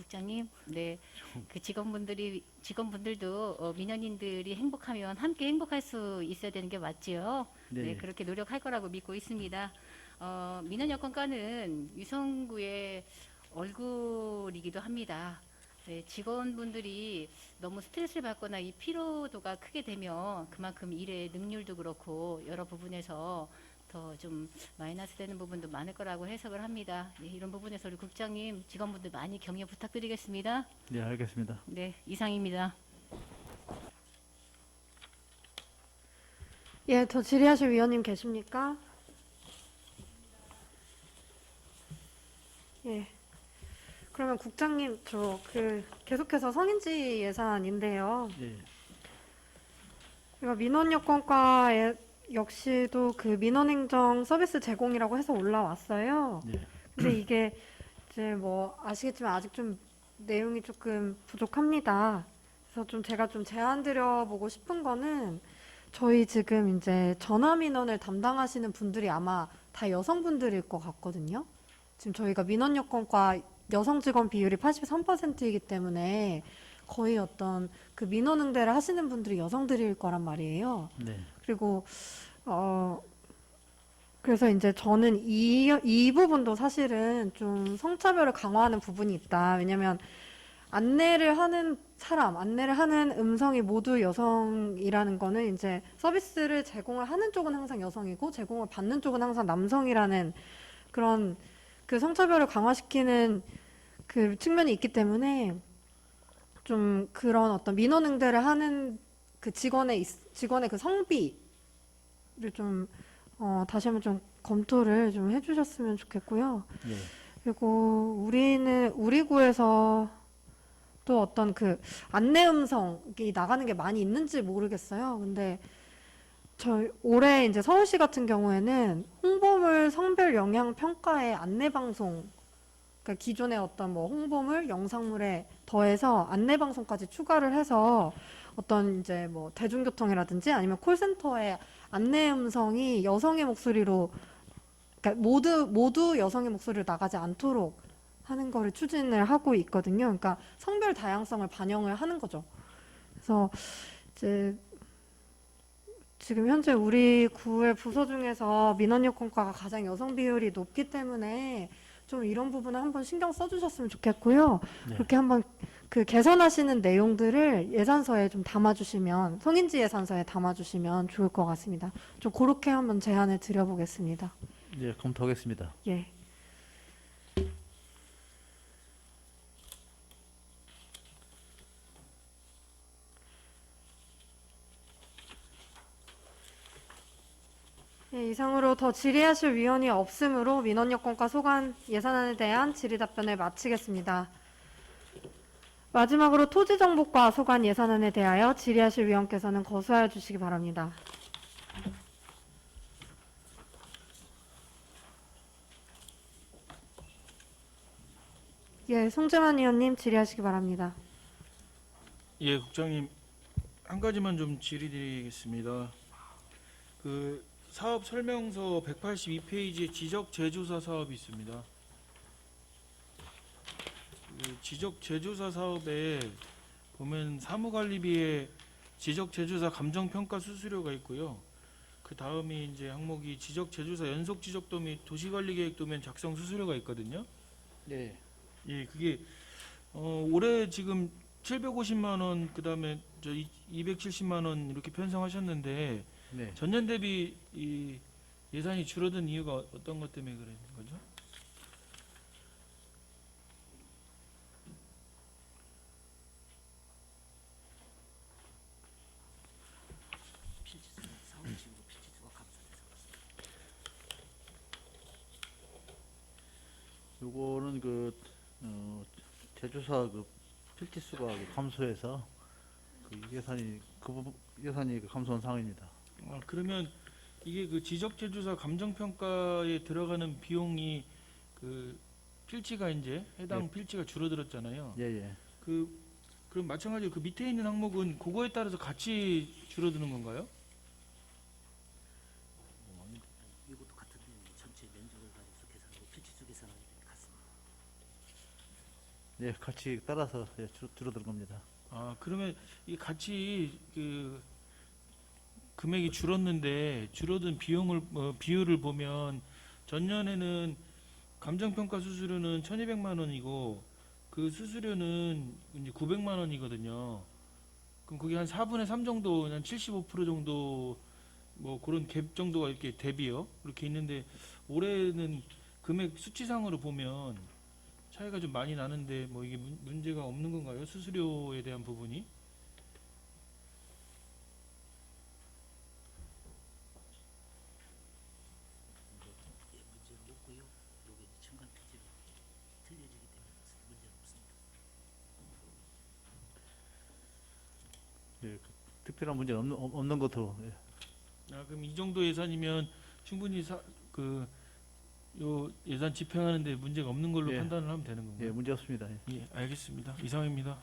국장님. 네, 그 직원분들도 민원인들이 행복하면 함께 행복할 수 있어야 되는 게 맞지요. 네, 그렇게 노력할 거라고 믿고 있습니다. 민원 여건과는 유성구의 얼굴이기도 합니다. 네, 직원분들이 너무 스트레스를 받거나 이 피로도가 크게 되면 그만큼 일의 능률도 그렇고 여러 부분에서 더 좀 마이너스 되는 부분도 많을 거라고 해석을 합니다. 네, 이런 부분에서 우리 국장님, 직원분들 많이 격려 부탁드리겠습니다. 네, 알겠습니다. 네, 이상입니다. 예, 더 질의하실 위원님 계십니까? 예. 그러면 국장님, 계속해서 성인지 예산인데요. 예. 이거 민원여건과에 역시도 그 민원행정 서비스 제공이라고 해서 올라왔어요. 예. 근데 이게 이제 뭐 아시겠지만 아직 좀 내용이 조금 부족합니다. 그래서 좀 제가 좀 제안 드려보고 싶은 거는 저희 지금 이제 전화 민원을 담당하시는 분들이 아마 다 여성분들일 것 같거든요. 지금 저희가 민원여건과 여성 직원 비율이 83%이기 때문에 거의 어떤 그 민원 응대를 하시는 분들이 여성들일 거란 말이에요. 네. 그리고 그래서 이제 저는 이 부분도 사실은 좀 성차별을 강화하는 부분이 있다. 왜냐면 안내를 하는 음성이 모두 여성이라는 거는 이제 서비스를 제공을 하는 쪽은 항상 여성이고 제공을 받는 쪽은 항상 남성이라는 그런 그 성차별을 강화시키는 그 측면이 있기 때문에 좀 그런 어떤 민원 응대를 하는 그 직원의 그 성비를 좀 다시 한번 좀 검토를 좀 해주셨으면 좋겠고요. 예. 그리고 우리 구에서 또 어떤 그 안내 음성이 나가는 게 많이 있는지 모르겠어요. 근데 올해 이제 서울시 같은 경우에는 홍보물 성별 영향 평가의 안내 방송, 그러니까 기존의 어떤 뭐 홍보물, 영상물에 더해서 안내 방송까지 추가를 해서 어떤 이제 뭐 대중교통이라든지 아니면 콜센터의 안내 음성이 여성의 목소리로, 그러니까 모두 여성의 목소리로 나가지 않도록 하는 거를 추진을 하고 있거든요. 그러니까 성별 다양성을 반영을 하는 거죠. 그래서 이제 지금 현재 우리 구의 부서 중에서 민원여건과가 가장 여성 비율이 높기 때문에 좀 이런 부분을 한번 신경 써주셨으면 좋겠고요. 네. 그렇게 한번 그 개선하시는 내용들을 예산서에 좀 담아주시면, 성인지 예산서에 담아주시면 좋을 것 같습니다. 좀 그렇게 한번 제안을 드려보겠습니다. 예, 검토하겠습니다. 예. 예, 이상으로 더 질의하실 위원이 없으므로 민원여건과 소관 예산안에 대한 질의 답변을 마치겠습니다. 마지막으로 토지정보과 소관 예산안에 대하여 질의하실 위원께서는 거수하여 주시기 바랍니다. 예, 송재만 의원님 질의하시기 바랍니다. 예, 국장님 한 가지만 좀 질의드리겠습니다. 그 사업 설명서 182페이지에 지적 재조사 사업이 있습니다. 그 지적 재조사 사업에 보면 사무관리비에 지적 재조사 감정 평가 수수료가 있고요. 그 다음이 이제 항목이 지적 재조사 연속 지적도 및 도시관리 계획 도면 작성 수수료가 있거든요. 예. 예, 그게 올해 지금 750만 원, 그다음에 270만 원 이렇게 편성하셨는데 네. 전년 대비 이 예산이 줄어든 이유가 어떤 것 때문에 그런 거죠? 요거는 제조사 필지수가 감소해서 예산이 감소한 상황입니다. 그러면 이게 그 지적 재조사 감정 평가에 들어가는 비용이 그 필지가 이제 해당 예. 필지가 줄어들었잖아요. 예. 그럼 마찬가지로 그 밑에 있는 항목은 그거에 따라서 같이 줄어드는 건가요? 이것도 같은 전체 면적을 가지고서 계산하고 필지수 계산하기 때문에 같습니다. 예, 같이 따라서 예, 줄어든 겁니다. 아, 그러면 이 같이 그 금액이 줄었는데 줄어든 비용을 비율을 보면 전년에는 감정평가 수수료는 1,200만 원이고 그 수수료는 이제 900만 원이거든요. 그럼 그게 한 4분의 3 정도, 한 75% 정도 뭐 그런 갭 정도가 이렇게 대비요. 그렇게 있는데 올해는 금액 수치상으로 보면 차이가 좀 많이 나는데 뭐 이게 문제가 없는 건가요? 수수료에 대한 부분이? 예, 문제는 없고요. 요게 중간 표준이 틀려지기 때문에 문제는 없습니다. 예, 특별한 문제는 없는 것으로. 예. 아, 그럼 이 정도 예산이면 충분히 요 예산 집행하는데 문제가 없는 걸로 예. 판단을 하면 되는 예, 건가요? 문제 없습니다. 예. 예, 알겠습니다. 이상입니다.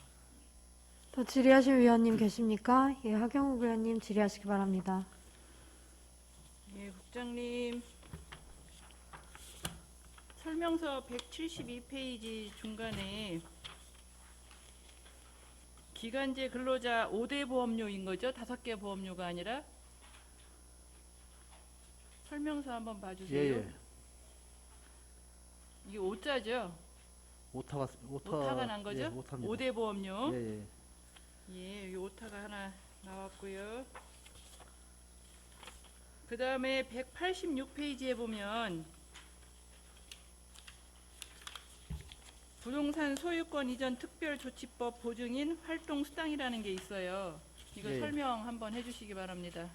더 질의하실 위원님 계십니까? 예, 하경욱 의원님 질의하시기 바랍니다. 예, 국장님. 설명서 172페이지 중간에 기간제 근로자 5대 보험료인 거죠? 5개 보험료가 아니라? 설명서 한번 예, 봐주세요. 예. 이게 5자죠? 오타가 난 거죠? 예, 오타입니다. 5대 보험료. 예, 예. 예, 여기 오타가 하나 나왔고요. 그 다음에 186페이지에 보면 부동산 소유권 이전 특별조치법 보증인 활동수당이라는 게 있어요. 이거 예. 설명 한번 해주시기 바랍니다.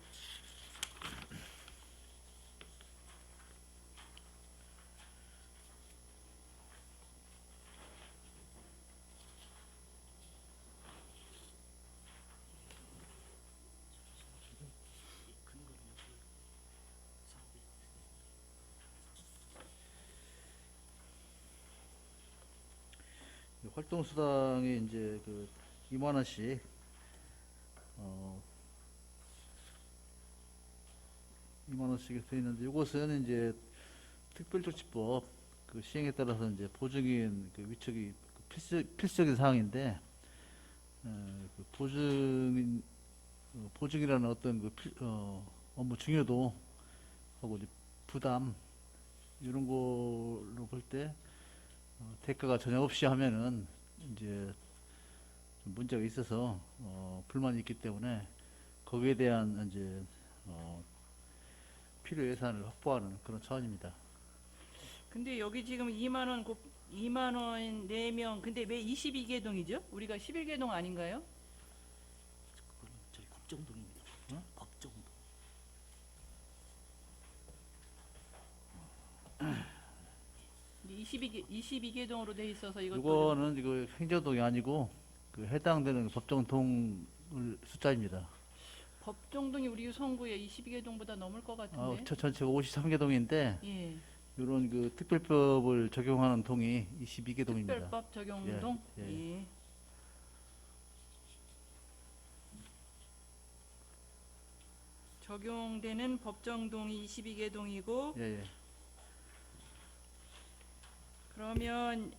근거는 여기 사업에 활동 수당이 이제 그 2만 원씩 2만 원씩 돼 있는데 이것은 이제 특별조치법 그 시행에 따라서 이제 보증인 그 위촉이 그 필수적인 사항인데 그 보증이라는 어떤 그 업무 중요도 하고 이제 부담 이런 걸로 볼 때 대가가 전혀 없이 하면은 이제 좀 문제가 있어서 불만이 있기 때문에 거기에 대한 이제 필요 예산을 확보하는 그런 차원입니다. 근데 여기 지금 2만 원 2만 원 4명. 근데 왜 22개동이죠? 우리가 11개동 아닌가요? 그거는 저희 법정동입니다. 어? 법정동. 근데 22개동으로 돼 있어서 이것도 이거는 이거 행정동이 아니고 그 해당되는 법정동 숫자입니다. 법정동이 우리 성구에 22개동보다 넘을 것 같은데. 전체가 53개동인데 예. 이런 그 특별법을 적용하는 동이 22개동입니다. 특별법 적용동. 예, 예. 적용되는 법정동이 22개동이고 예, 예. 그러면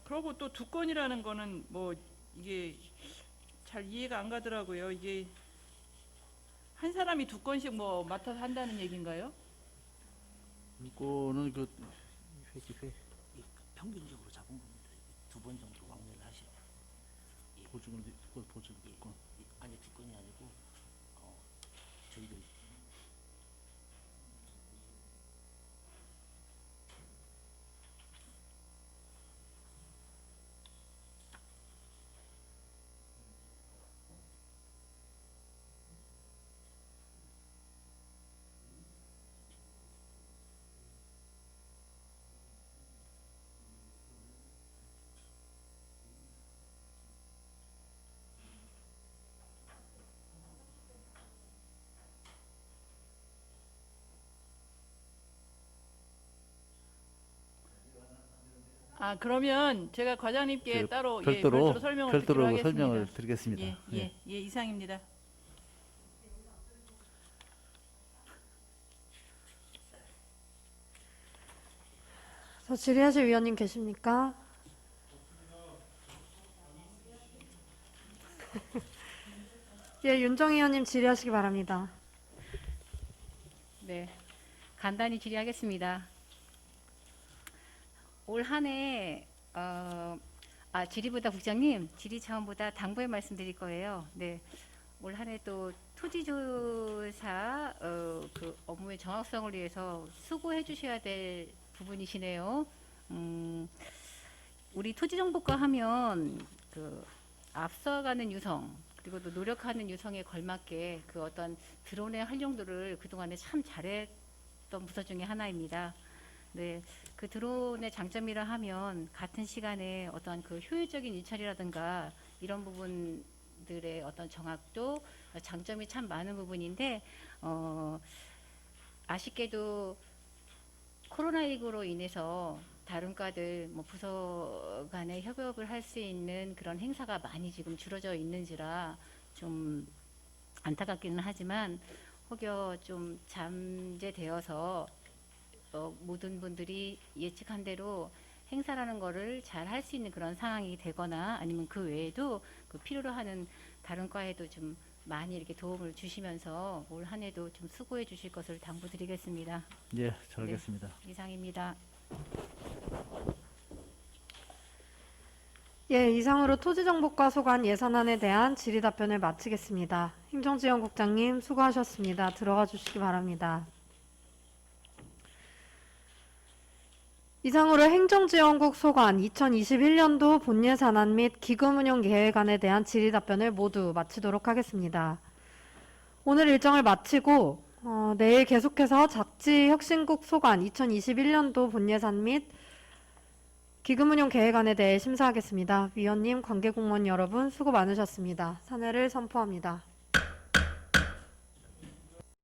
그러고 또 두 건이라는 거는 뭐 이게 잘 이해가 안 가더라고요. 이게 한 사람이 두 건씩 뭐 맡아서 한다는 얘기인가요? 이거는 그 예, 평균적으로 잡은 겁니다. 두 번 정도 왕래를 하셔야 돼요. 보증은 보증 예, 건. 아니 두 건이 아니고 저희들 아 그러면 제가 과장님께 그 따로 별도로 설명을 별도로 듣기로 하겠습니다. 설명을 드리겠습니다. 예 이상입니다. 더 질의하실 위원님 계십니까? 예, 윤정희 의원님 질의하시기 바랍니다. 네, 간단히 질의하겠습니다. 올 한해 질의보다 국장님, 질의 차원보다 당부의 말씀드릴 거예요. 네, 올 한해 또 토지조사 그 업무의 정확성을 위해서 수고해 주셔야 될 부분이시네요. 우리 토지정보과 하면 그 앞서가는 유성 그리고 또 노력하는 유성에 걸맞게 그 어떤 드론의 활용도를 그동안에 참 잘했던 부서 중에 하나입니다. 네, 그 드론의 장점이라 하면 같은 시간에 어떤 그 효율적인 일처리라든가 이런 부분들의 어떤 정확도 장점이 참 많은 부분인데 아쉽게도 코로나19로 인해서 다른 과들 뭐 부서 간에 협업을 할 수 있는 그런 행사가 많이 지금 줄어져 있는지라 좀 안타깝기는 하지만 혹여 좀 잠재되어서 모든 분들이 예측한 대로 행사라는 거를 잘 할 수 있는 그런 상황이 되거나 아니면 그 외에도 그 필요로 하는 다른 과에도 좀 많이 이렇게 도움을 주시면서 올 한 해도 좀 수고해 주실 것을 당부드리겠습니다. 예, 잘 알겠습니다. 이상입니다. 예, 이상으로 토지정보과 소관 예산안에 대한 질의 답변을 마치겠습니다. 행정지원국장님 수고하셨습니다. 들어가 주시기 바랍니다. 이상으로 행정지원국 소관 2021년도 본예산안 및 기금운용 계획안에 대한 질의 답변을 모두 마치도록 하겠습니다. 오늘 일정을 마치고 내일 계속해서 작지혁신국 소관 2021년도 본예산 및 기금운용 계획안에 대해 심사하겠습니다. 위원님, 관계공무원 여러분 수고 많으셨습니다. 사내를 선포합니다.